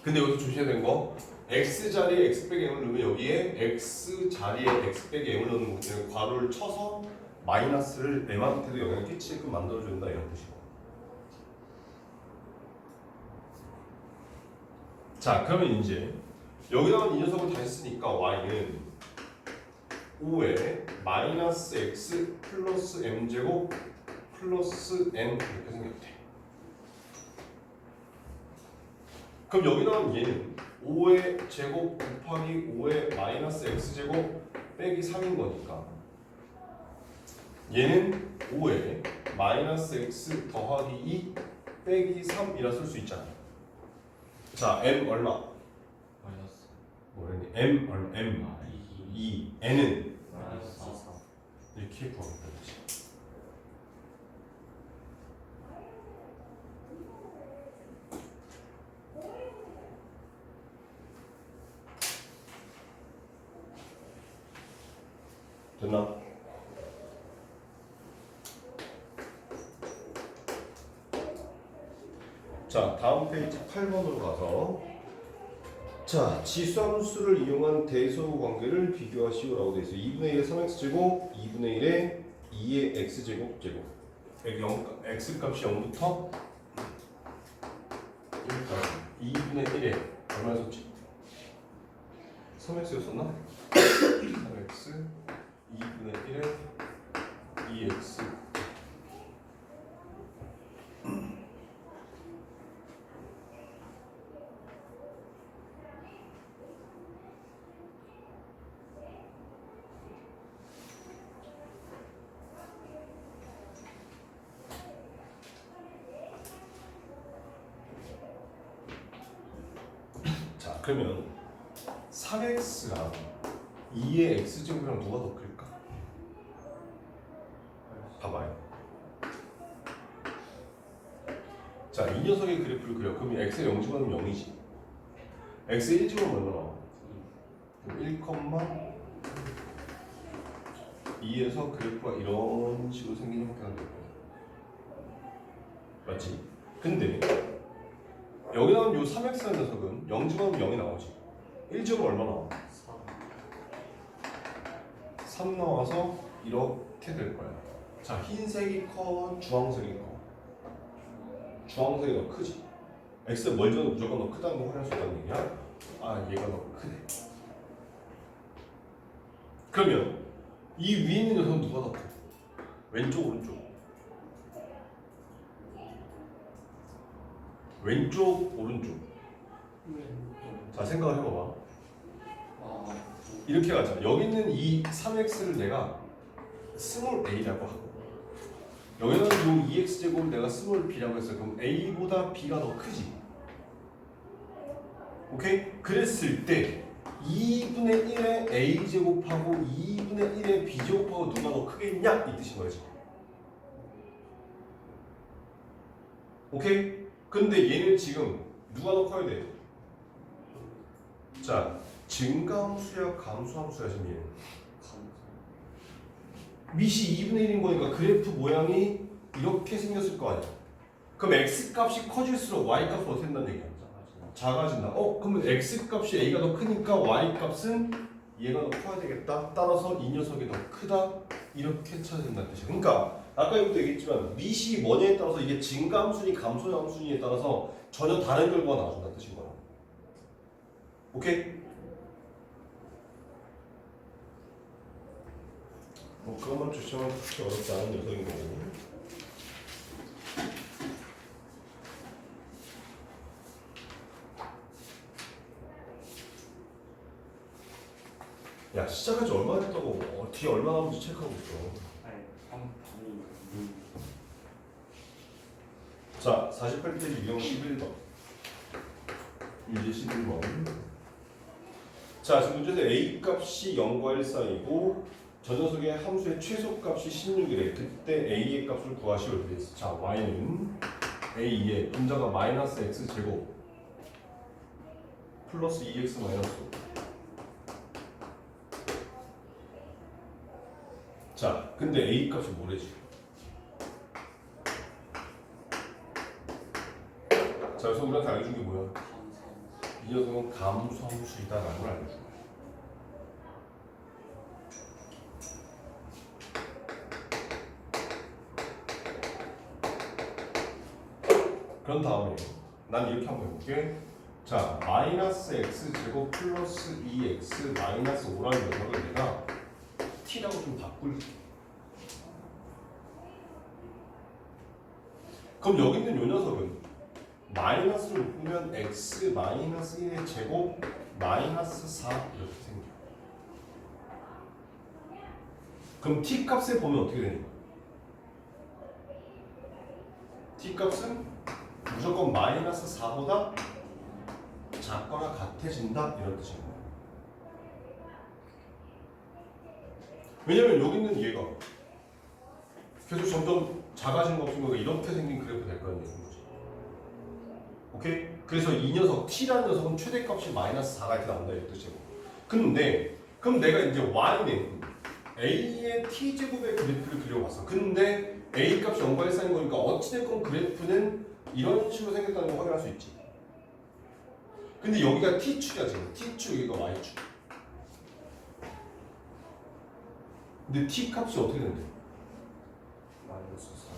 Speaker 1: 근데 여기서 조심해야 되는 거 x 자리에 x 빼기 m을 넣으면 여기에 x 자리에 x 빼기 m을 넣는 거기 때문에 괄호를 쳐서 마이너스를 m한테도 영향을 끼치게끔 만들어준다 이런 뜻이고. 자, 그러면 이제 여기다가 이 녀석을 다시 쓰니까 y는 5의 마이너스 x 플러스 m제곱 플러스 n 이렇게 생겼대. 그럼 여기다가 얘는 5의 제곱 곱하기 5의 마이너스 x제곱 빼기 3인 거니까 얘는 5의 마이너스 x 더하기 2 빼기 3이라 쓸 수 있잖아. 자, m 얼마?
Speaker 2: 마이너스
Speaker 1: 뭐랬니? m 얼마? m 2 n은
Speaker 2: 마이너스 4
Speaker 1: 이렇게 구하겠다 그치? 됐나? 자, 다음 페이지 8번으로 가서 자, 지수함수를 이용한 대소호 관계를 비교하시오라고 되어 있어요. 2분의 1의 3x제곱, 2분의 1의 2의 x제곱 제곱. 여기 x 값이 0부터 2분의 1에 얼마 썼지? 3x였었나? 3x 2분의 1에 2x 자, 그러면 3x랑 2의 x제곱이랑 누가 더 클까? 봐봐요. 자, 이 녀석의 그래프를 그려. 그럼 x의 0집어넣으면 0이지. x의 1집어넣으면 얼마 나와? 1,2에서 그래프가 이런 식으로 생기는 형태가 되고 맞지? 근데 여기 나온 요 3x라는 녀석은 0집어넣으면 0이 나오지. 1집어넣으면 얼마 나와? 3 나와서 이렇게 될 거야. 자, 흰색이 커, 주황색이 커. 주황색이 더 크지. x가 뭘 줘도 무조건 더 크다는 거 확인할 수 있다는 얘기야. 아, 얘가 더 크네. 그러면 이 위에 있는 녀석은 누가 더 커? 왼쪽, 오른쪽? 왼쪽, 오른쪽? 자, 생각을 해봐봐. 이렇게 가자. 여기 있는 이 3x를 내가 스몰 a라고 하고 여기는 이 2x제곱을 내가 스몰 b라고 했어요. 그럼 a보다 b가 더 크지. 오케이? 그랬을 때 2분의 1의 a제곱하고 2분의 1의 b제곱하고 누가 더 크겠냐? 이 뜻인 거지. 오케이? 근데 얘는 지금 누가 더 커야 돼? 자, 증가함수야 감소함수야 지금 얘는? 밑이 2분의 1인 거니까 그래프 모양이 이렇게 생겼을 거 아니야. 그럼 x 값이 커질수록 y 값은 어떻게 된다는 얘기야? 작아진다. 그러면 x 값이 a가 더 크니까 y 값은 얘가 더 커야 되겠다. 따라서 이 녀석이 더 크다. 이렇게 쳐야 된다는 뜻이야. 그러니까 아까 이것도 얘기했지만 밑이 뭐냐에 따라서 이게 증가함수니 감소함수니에 따라서 전혀 다른 결과가 나와준다는 뜻인 거야. 오케이? 뭐 그것만 주시면 그렇게 어렵지 않은 녀석인 거고. 야, 시작한 지 얼마 됐다고 뒤에 얼마 남은지 체크하고 있어. 자, 48페이지 유형 11번. 유제 11번. 자, 지금 문제에서 a 값이 0과 1 사이고 저 녀석의 함수의 최소값이 16이래. 그때 a의 값을 구하시오 이렇게 돼 있어. 자, y는 a의 분자가 마이너스 x 제곱 플러스 2x 마이너스 5. 자, 근데 a 값이 뭐래지? 자, 그래서 우리한테 알려준 게 뭐야? 이 녀석은 감소함수이다라는 걸 알려준 거야. 그런 다음에 난 이렇게 한번 해볼게. 자, 마이너스 x 제곱 플러스 2x 마이너스 5라는 녀석을 내가 t라고 좀 바꿀게. 그럼 여기 있는 요 녀석은 마이너스를 묶으면 x 마이너스 1의 제곱 마이너스 4 이렇게 생겨. 그럼 t 값에 보면 어떻게 되는 거야? t 값은 무조건 마이너스 4보다 작거나 같아진다 이런 뜻인 거야. 왜냐면 여기 있는 얘가 계속 점점 작아지는 거 없으면 이렇게 생긴 그래프 될 거라는 얘기인 거지. 오케이? 그래서 이 녀석 t라는 녀석은 최대값이 마이너스 4가 이렇게 나온다 이런 뜻이고. 근데 그럼 내가 이제 y는 a의 t제곱의 그래프를 그려봤어. 근데 a 값이 0과 1 사이인 거니까 어찌됐건 그래프는 이런 식으로 생겼다는 걸 확인할 수 있지. 근데 여기가 t축이야 지금. t축 여기가 y축. 근데 t 값이 어떻게 된대?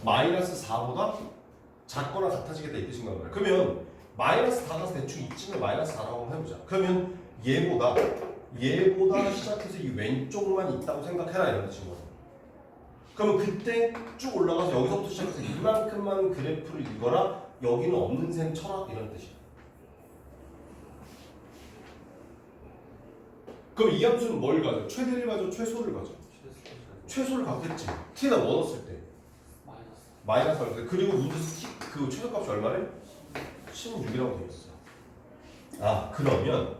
Speaker 1: 마이너스 4보다 작거나 같아지겠다 이 뜻인가 보네. 그러면 마이너스 4가 대충 이쯤에 마이너스 4라고 한번 해보자. 그러면 얘보다 시작해서 이 왼쪽만 있다고 생각해라 이런 뜻인 거야. 그러면 그때 쭉 올라가서 여기서부터 시작해서 이만큼만 그래프를 읽어라. 여기는 없는 셈 쳐라 이런 뜻이야. 그럼 이 함수는 뭘 가져? 최대를 가져? 최소를 가져? 최소를 갖겠지. t에다 뭐 넣었을 때? 마이너스 얼마? 그리고 문제에서 그 최소값이 얼마래? 16이라고 되어 있어. 아, 그러면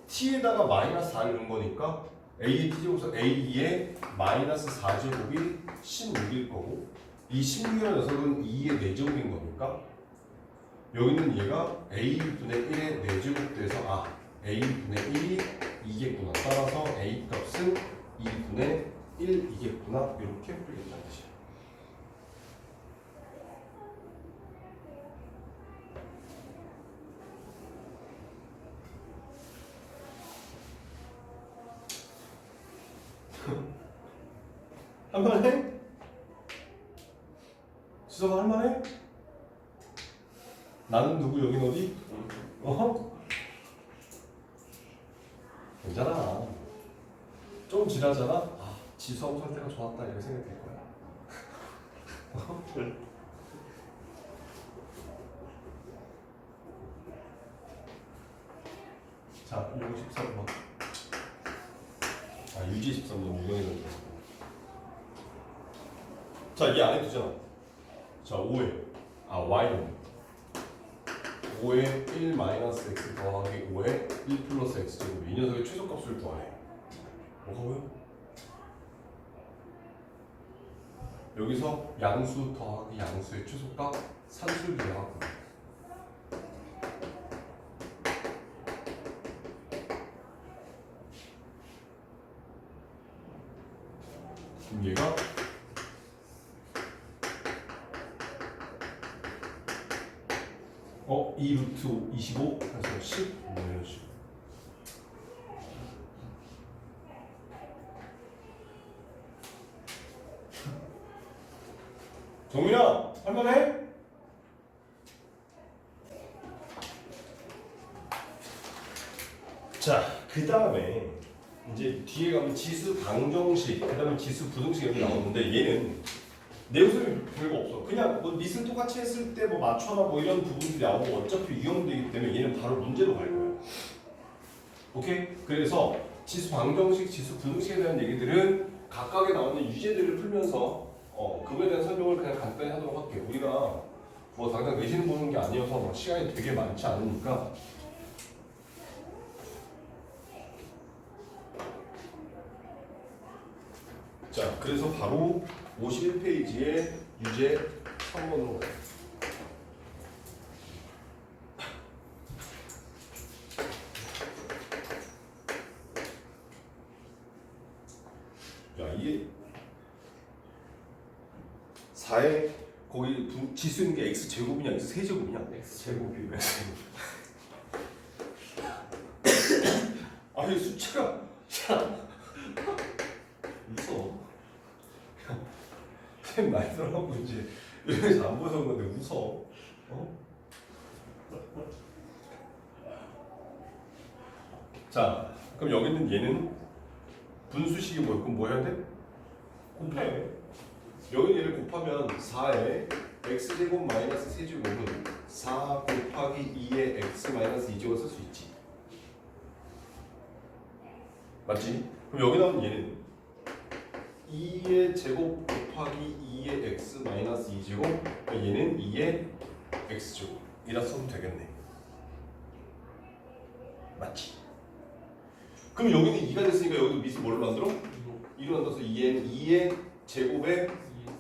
Speaker 1: t에다가 마이너스 4를 넣은 거니까 a의 t제곱에서 a의 마이너스 4제곱이 16일 거고 이 16이라는 녀석은 2의 4제곱인 거니까 여기는 얘가 a분의 1의 4제곱 돼서 a분의 1이 2겠구나. 따라서 a 값은 2분의 1이겠구나. 이렇게 풀겠다는 뜻이야. 할만해? 지성아 할만해? 나는 누구 여긴 어디? 괜찮아. 좀 지나잖아. 지수하고 살 때가 좋았다 이렇게 생각될 거야. 자, 13번. 유지 13번 유형이 던 자, 이 안에 두잖아. 자, 5에 y는 5에 1 마이너스 x 더하기 5에 1 플러스 x 제곱. 이 녀석의 최소값을 구하래. 뭐가 보여? 여기서 양수 더하기 양수의 최소값 산수를 구해갖고 그럼 얘가 어? 2 루트 25 해서 10 뭐 이런 식으로. 정민아 할만해? 자, 그 다음에 이제 뒤에 가면 지수 방정식, 그 다음에 지수 부등식 이렇게 나오는데 얘는 내용이 별거 없어. 그냥 뭐 밑을 똑같이 했을 때 뭐 맞춰라 뭐 이런 부분들이 나오고 어차피 유형되기 때문에 얘는 바로 문제로 갈 거야. 오케이? 그래서 지수 방정식, 지수 부등식에 대한 얘기들은 각각에 나오는 유제들을 풀면서 그거에 대한 설명을 그냥 간단히 하도록 할게요. 우리가 뭐 당장 내신 보는 게 아니어서 뭐 시간이 되게 많지 않으니까. 자, 그래서 바로 51페이지에 유제 3번으로 가요. 야, 이게 4에 거기 지수인 게 x제곱이냐 x세제곱이냐?
Speaker 2: x제곱이
Speaker 1: 아, 이 숫자가 웃어. 쌤 말들하고 이제 이래서 안 보던 건데 웃어. 자, 그럼 여기 있는 얘는 분수식이 뭐야? 그럼 뭐 해야 돼? 곱해. 여기 얘를 곱하면 4에 x제곱 마이너스 세제곱은 4 곱하기 2의 x 마이너스 2제곱을 쓸 수 있지. 맞지? 그럼 여기 나오는 얘는 2의 제곱 곱하기 2의 x 마이너스 2제곱, 얘는 2의 x제곱 이라 써도 되겠네. 맞지? 그럼 여기는 2가 됐으니까 여기도 밑을 뭘로 만들어? 2로 만들어서 2의 제곱에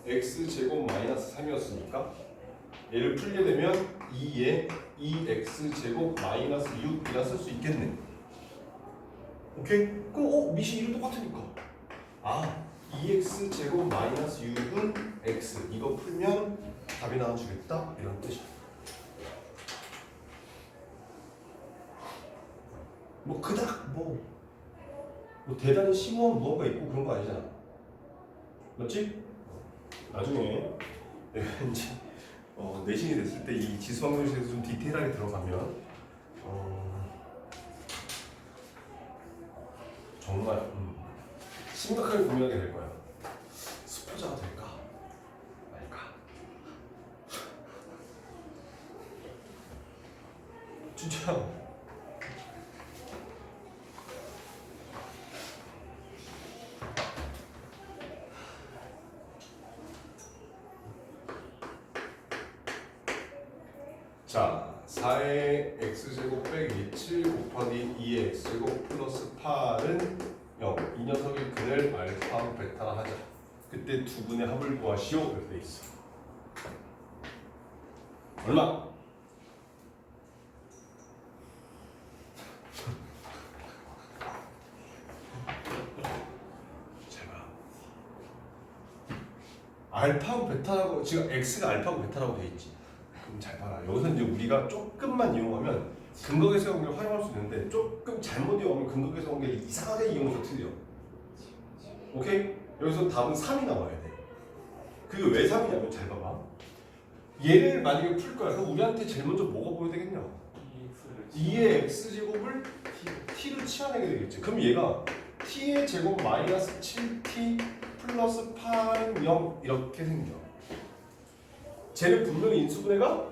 Speaker 1: x제곱 마이너스 3이었으니까 얘를 풀게 되면 2의 2x제곱 마이너스 6이라 쓸 수 있겠네. 오케이? 그럼 밑이 1은 똑같으니까 2x제곱 마이너스 6은 x 이거 풀면 답이 나와주겠다 이런 뜻이야. 뭐 그닥 뭐 대단히 심오한 무언가 있고 그런 거 아니잖아. 맞지? 나중에 내가 이제 내신이 됐을 때 이 지수 방정식에서 좀 디테일하게 들어가면 정말 심각하게 고민하게 될 거야. 수포자가 될까 말까. 진짜. 자, 4의 x제곱 빼기 7 곱하기 2의 x제곱 플러스 8은 0. 이 녀석의 근을 알파로 베타라 하자. 그때 두 분의 합을 구하시오 이렇게 돼 있어. 얼마? 잘 봐. 알파고 베타라고 지금 x가 알파고 베타라고 돼 있지. 그럼 잘 봐라. 여기서 이제 우리가 조금만 이용하면 근거계수 관계를 활용할 수 있는데 조금 잘못 이용하면 근거계수 관계를 이상하게 이용해서 틀려. 오케이? 여기서 답은 3이 나와야 돼. 그게 왜 3이냐면 잘 봐봐. 얘를 만약에 풀 거야. 그럼 우리한테 제일 먼저 뭐가 보여야 되겠냐? 2의 x제곱을 t로 치환하게 되겠지. 그럼 얘가 t의 제곱 마이너스 7t 플러스 8은 0 이렇게 생겨. 쟤는 분명히 인수분해가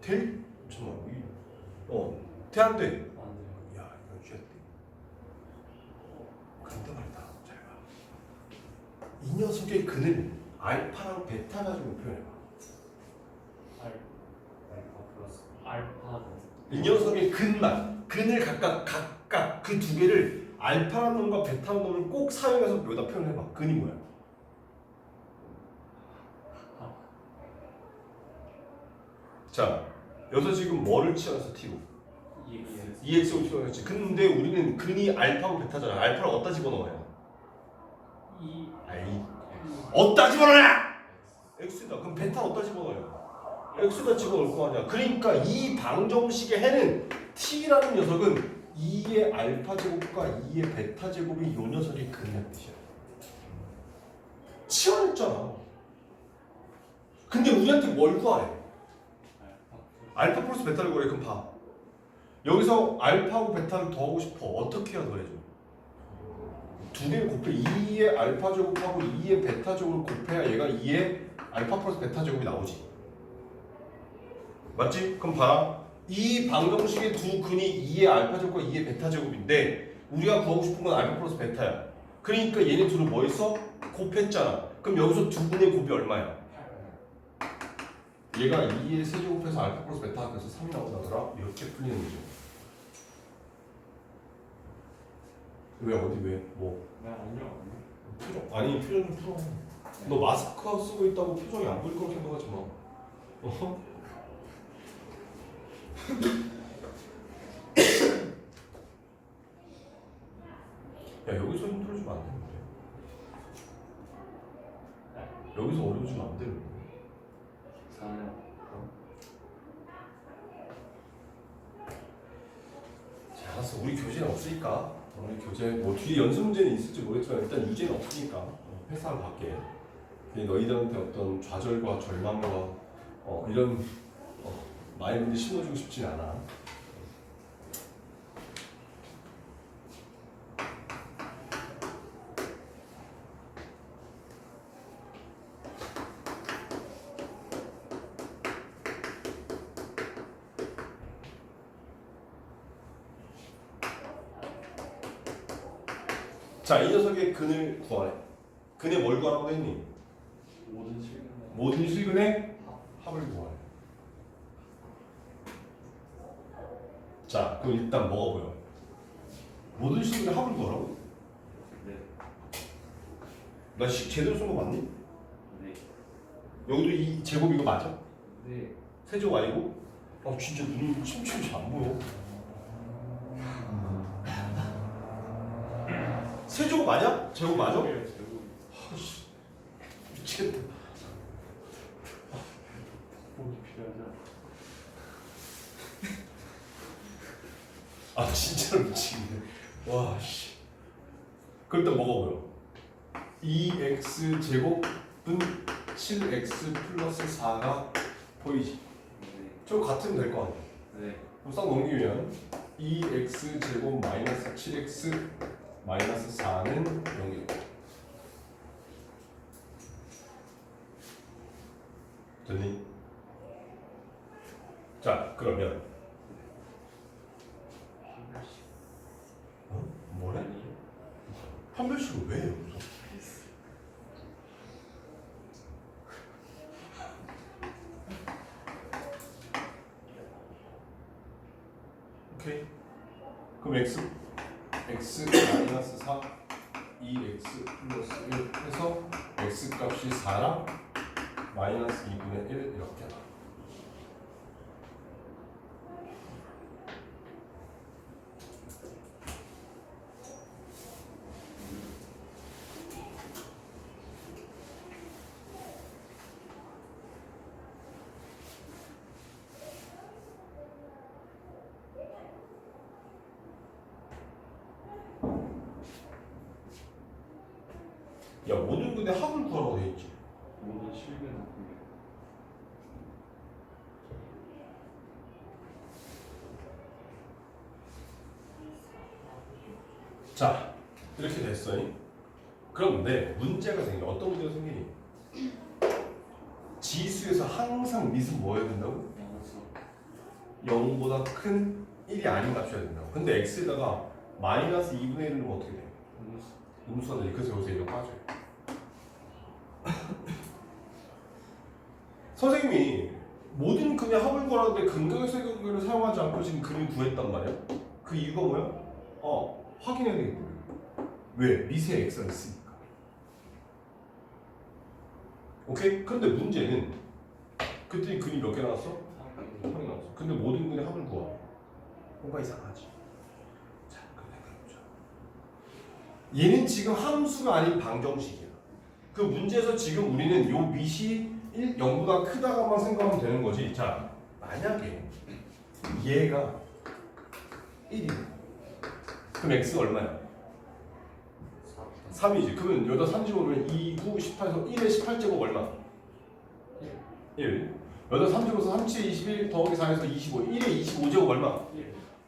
Speaker 1: 될? 잠깐만. 돼 안 돼?
Speaker 2: 안 돼요.
Speaker 1: 야, 이거 쥐었대. 근데 말이다. 잘 봐. 이 녀석의 근을 알파랑 베타 가지고 표현해봐.
Speaker 2: 알파 플러스 알파는
Speaker 1: 이 녀석의 근을 각각 그 두 개를 알파라는 놈과 베타라는 놈을 꼭 사용해서 여기다 표현해봐. 근이 뭐야? 자, 여기서 지금 뭐를 치환해서 t로? EX로 치환했지. 근데 우리는 근이 알파고 베타잖아. 알파를 어디다 집어넣어야? 에이 어디다 집어넣냐? x다. 그럼 베타 어디다 집어넣어요? x다 집어넣을 거 아니야. 그러니까 이 방정식의 해는 t라는 녀석은 2의 알파 제곱과 2의 베타 제곱이 이 녀석의 근이란 뜻이야. 치환했잖아. 근데 우리한테 뭘 구하래? 알파 플러스 베타를 구하래. 그럼 봐. 여기서 알파하고 베타를 더하고 싶어. 어떻게 해야 더해줘? 두 개를 곱해. 2의 알파 제곱하고 2의 베타 제곱을 곱해야 얘가 2의 알파 플러스 베타 제곱이 나오지. 맞지? 그럼 봐라. 이 방정식의 두 근이 2의 알파 제곱과 2의 베타 제곱인데 우리가 구하고 싶은 건 알파 플러스 베타야. 그러니까 얘네 둘을 뭐 했어? 곱했잖아. 그럼 여기서 두 분의 곱이 얼마야? 얘가 2의 세제곱해서 알파 플러스 베타 합해서 3이 나온다더라. 이렇게 풀리는 거죠. 왜 어디 왜 뭐? 표정 아니 표정 좀 풀어. 너 마스크 쓰고 있다고 표정이 안 보일 거라고 생각하지 마. 어? 야 여기서 힘들어지면 안 되는데. 여기서 어려워지면 안 되는데. 자, 알았어. 우리 교재는 없으니까. 우리 교재 뭐 뒤에 연습 문제는 있을지 모르겠지만 일단 유제는 없으니까 패스하고 갈게. 너희들한테 어떤 좌절과 절망과 이런 마인드를 심어주고 싶진 않아. 자, 이 녀석의 근을 구하래. 근에 뭘 구하라고 했니? 모든 실근의 합을 구하래. 자, 그럼 일단 뭐가 보여? 모든 실근의 합을 구하라고?
Speaker 2: 네.
Speaker 1: 나 제대로 쓴 거 맞니?
Speaker 2: 네.
Speaker 1: 여기도 이 제곱 이거 맞아?
Speaker 2: 네.
Speaker 1: 세제곱 아니고? 아 진짜 눈이 침침이 잘 안 보여. 세제곱 맞아? 제곱 맞아? 아씨 미치겠다.
Speaker 2: 뭐 필요하죠?
Speaker 1: 아 진짜로 미치겠네. 와 씨. 그럼 일단 뭐가 보여? 2x 제곱은 7x 플러스 4가 보이지?
Speaker 2: 네.
Speaker 1: 저거 같으면 될 거 아니야.
Speaker 2: 네.
Speaker 1: 그럼 싹 넘기면 2x 제곱 마이너스 7x 마이너스 4는 0이고. 됐니? 자 그러면 뭐래? 판별식을 왜 해요? 오케이. 그럼 x 마이너스 4 2x 플러스 1 해서 x 값이 4랑 마이너스 2분의 1 이렇게 하나. 야 모든 근의 합을 구하라고 돼 있지.
Speaker 2: 모든 실근 합계.
Speaker 1: 자 이렇게 됐어. 그런데 문제가 생겨. 어떤 문제가 생기니? 지수에서 항상 밑은 뭐 해야 된다고?
Speaker 2: 양수.
Speaker 1: 0보다 큰 1이 아닌 값이어야 된다고. 근데 x에다가 마이너스 2분의 1을 넣으면 어떻게 돼? 음수가 되지. 그래서 여기서 이거 빠져요. 선생님이 모든 근의 합을 구하는데 근각의 근을 사용하지 않고 지금 근을 구했단 말이야. 그 이유가 뭐야? 확인해야 되기 때문에. 왜? 밑에 x가 있으니까. 오케이? 근데 문제는 그때 근이 몇 개 나왔어? 3이 나왔어. 근데 모든 근의 합을 구하. 뭔가 이상하지. 자, 그럼 해보자. 얘는 지금 함수가 아닌 방정식이야. 그 문제에서 지금 우리는 요 밑이 0보다 크다가만 생각하면 되는 거지. 자, 만약에 얘가 1이야. 그럼 x가 얼마야? 3이지. 그러면 여기다 3 집어넣으면 2, 9, 18에서 1에 18제곱 얼마? 1. 여기다 3 집어서 3, 7, 21 더하기 4에서 25. 1에 25제곱 얼마?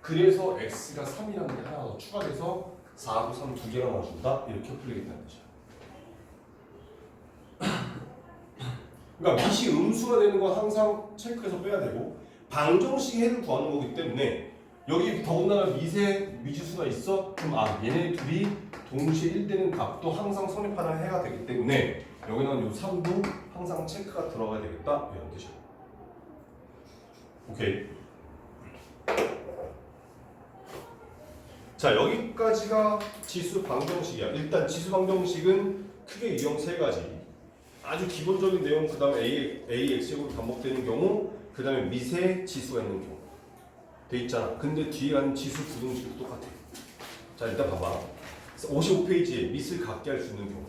Speaker 1: 그래서 x가 3이라는 게 하나 더 추가돼서 4, 9, 3 두 개가 나와준다. 이렇게 풀리겠다는 뜻이야. 그러니까 밑이 음수가 되는 건 항상 체크해서 빼야 되고 방정식 해를 구하는 거기 때문에 여기 더군다나 미지수가 있어? 그럼 얘네 둘이 동시에 1되는 값도 항상 성립하는 해가 되기 때문에 여기는 요 3도 항상 체크가 들어가야 되겠다 이런 뜻이야. 오케이. 자, 여기까지가 지수 방정식이야. 일단 지수 방정식은 크게 유형 세 가지. 아주 기본적인 내용, 그 다음에 AX제곱이 반복되는 경우, 그 다음에 미세 지수가 있는 경우 돼 있잖아. 근데 뒤에 가는 지수 부등식도 똑같아. 자, 일단 봐봐. 55페이지에 미을 갖게 할 수 있는 경우,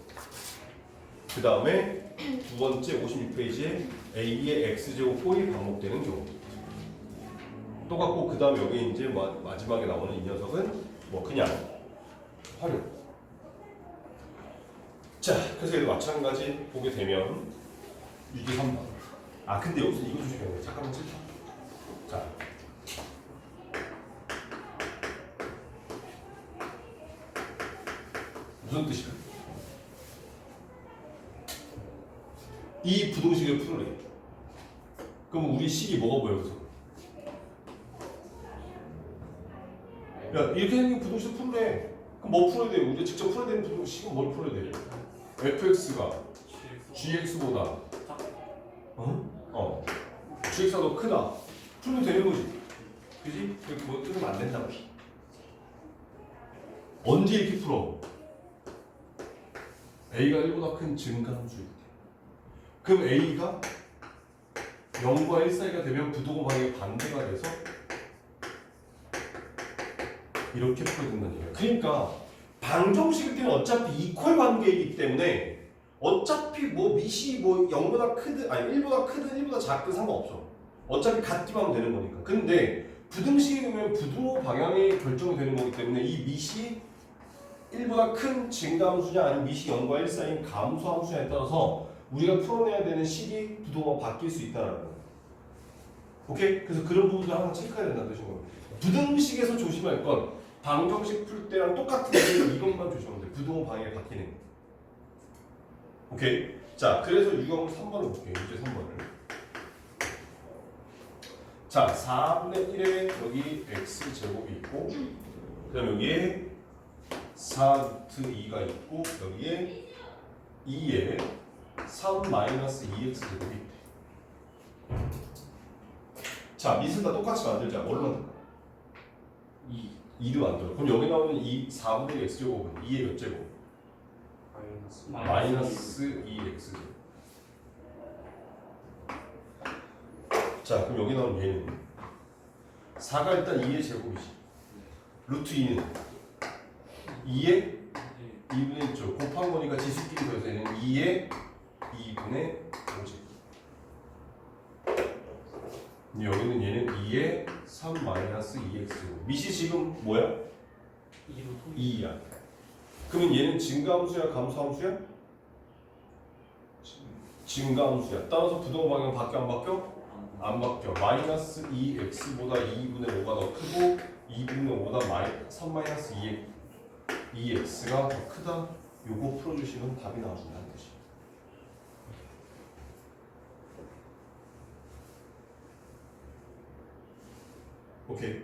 Speaker 1: 그 다음에 두 번째 56페이지에 A의 X제곱꼴이 반복되는 경우 똑같고, 그 다음에 여기 이제 마지막에 나오는 이 녀석은 뭐 그냥 활용. 자, 그래서 얘도 마찬가지 보게 되면 이게 3번. 근데 여기서 이거 조심해야 돼. 잠깐만 칠까? 자, 무슨 뜻이야? 이 부동식을 풀으래. 그럼 우리 식이 뭐가 보여 여기서? 야, 이렇게 생긴 부동식 풀래. 그럼 뭐 풀어야 돼? 우리가 직접 풀어야 되는 부동식은 뭘 풀어야 돼? fx가 gx보다 gx가 더 크다. 풀면 되는 거지. 그지? 그거 뜨면 안 된다고. 언제 이렇게 풀어? a가 1보다 큰 증가함수일 때. 그럼 a가 0과 1 사이가 되면 부동호 방향이 반대가 돼서 이렇게 풀어야 된다는 얘기야. 그러니까 방정식일 때는 어차피 이퀄 관계이기 때문에 어차피 뭐 밑이 뭐 0보다 크든 아니 1보다 크든 1보다 작든 상관없어. 어차피 같기만 하면 되는 거니까. 근데 부등식이 되면 부등호 방향이 결정이 되는 거기 때문에 이 밑이 1보다 큰 증가함수냐 아니면 밑이 0과 1 사이인 감소함수냐에 따라서 우리가 풀어내야 되는 식이 부등호가 바뀔 수 있다는 거예요. 오케이? 그래서 그런 부분들 항상 체크해야 된다는 뜻인 거예요. 부등식에서 조심할 건 방정식 풀 때랑 똑같은데 이것만 조심하면 돼. 부등호 방향이 바뀌는 거. 오케이? 자, 그래서 유형 3번을 볼게요. 이제 3번을. 자, 4분의 1에 여기 x제곱이 있고, 그 다음에 여기에 4루트 2가 있고, 여기에 2에 3-2x 제곱이 있대. 자, 밑을 다 똑같이 만들자. 뭘로 만들까? 2로 만들어. 그럼 여기 나오는 4분의 1 x제곱은 2의 몇 제곱? 마이너스 2x 제곱. 자, 그럼 여기 나오는 얘는 4가 일단 2의 제곱이지. 루트 2는 2의 2분의 1조 곱한 거니까 지수끼리 더해서 얘는 2의 2분의 5제곱. 여기는 얘는 2의 3-2x 제곱. 밑이 지금 뭐야? 2야. 그러면 얘는 증가함수야 감소함수야? 증가함수야. 따라서 부등호 방향 바뀌어 안 바뀌어? 안 바뀌어. 마이너스 2x보다 2분의 5가 더 크고 2분의 5보다 3-2x가 더 크다. 요거 풀어주시면 답이 나와준다는 뜻이야. 오케이.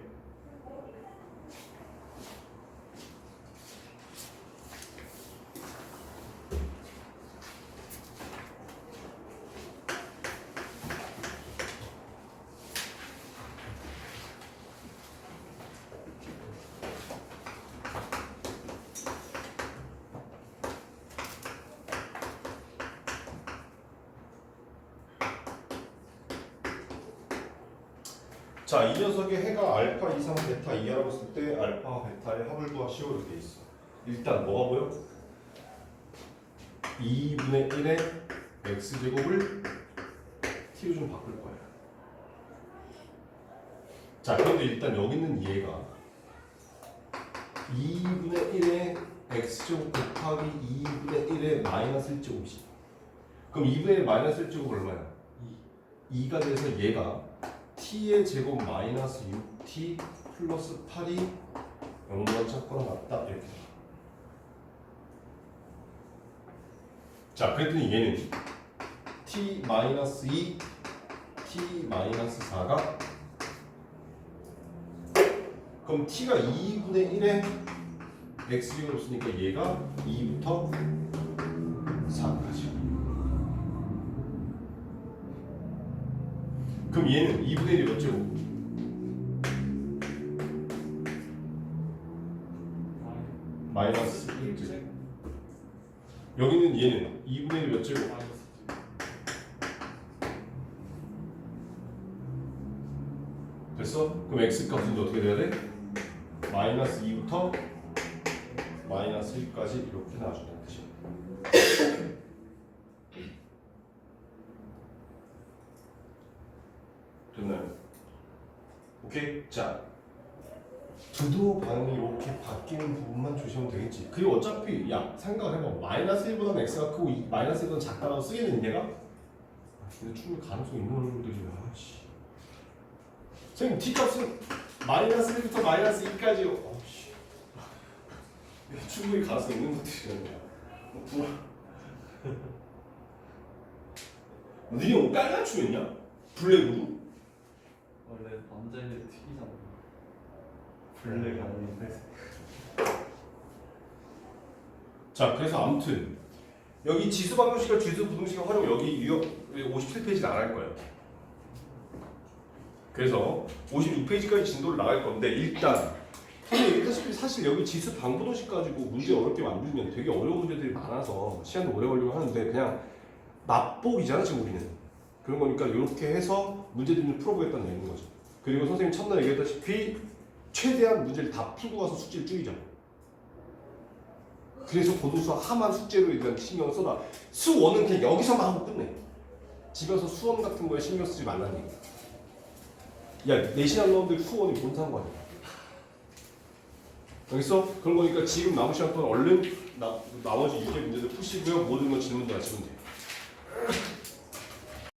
Speaker 1: 자, 이 녀석의 해가 알파 이상 베타 이하라고 했을 때 알파 베타의 합을 구하시오 이렇게 돼 있어. 일단 뭐가 보여? 2분의 1의 x제곱을 t로 좀 바꿀 거야. 자, 그런데 일단 여기 있는 얘가 2분의 1의 x제곱 곱하기 2분의 1의 마이너스 1제곱이지. 그럼 2분의 1 마이너스 1제곱 얼마야? 2가 돼서 얘가 t의 제곱 마이너스 6t 플러스 8이 0보다 작거나 같다 이렇게. 자, 그랬더니 얘는 t 마이너스 2, t 마이너스 4가 그럼 t가 2분의 1에 x제곱 없으니까 얘가 2부터 4까지. 그럼 얘는 2분의 1이 몇 제곱? 마이너스 1제곱. 여기는 얘는 2분의 1이 몇 제곱? 됐어? 그럼 x 값은 이제 어떻게 돼야 돼? 마이너스 2부터 마이너스 1까지 이렇게 나와준다는 뜻이야. 됐나요? 오케이? 자, 부도 반응이 이렇게 바뀌는 부분만 조심하면 되겠지. 그리고 어차피 야 생각을 해봐. 마이너스 1보다는 x가 크고 마이너스 1보다는 작다라고 쓰겠는 얘가? 근데 충분히 가능성이 있는 놈들이 아씨. 선생님 t값은 마이너스 1부터 마이너스 2까지요. 충분히 가능성이 있는 것들이잖아요. 너네 뭐 깔맞춤했냐? 블랙으로?
Speaker 2: 원래 남자애들 튀기잖아. 블랙이 아닌데.
Speaker 1: 자, 그래서 아무튼 여기 지수 방정식과 지수 부등식의 활용 여기 57페이지 나갈 거예요. 그래서 56페이지까지 진도를 나갈 건데 일단 얘기했다시피 사실 여기 지수 방부등식 가지고 문제 어렵게 만들면 되게 어려운 문제들이 많아서 시간도 오래 걸리고 하는데 그냥 맛보기잖아 지금 우리는. 그런 거니까 이렇게 해서 문제들을 좀 풀어보겠다는 얘기인 거죠. 그리고 선생님 첫날 얘기했다시피 최대한 문제를 다 풀고 가서 숙제를 줄이자. 그래서 고등수학 하만 숙제로 일단 신경을 써라. 수원은 그냥 여기서만 하고 끝내. 집에서 수원 같은 거에 신경 쓰지 말라는 얘기야. 야, 내신 안 나오는데 수원이 뭔 상관이야. 알겠어? 그런 거니까 지금 남은 시간 동안 얼른 나머지 6개 문제들 푸시고요. 모든 건 질문도 하시면 돼요.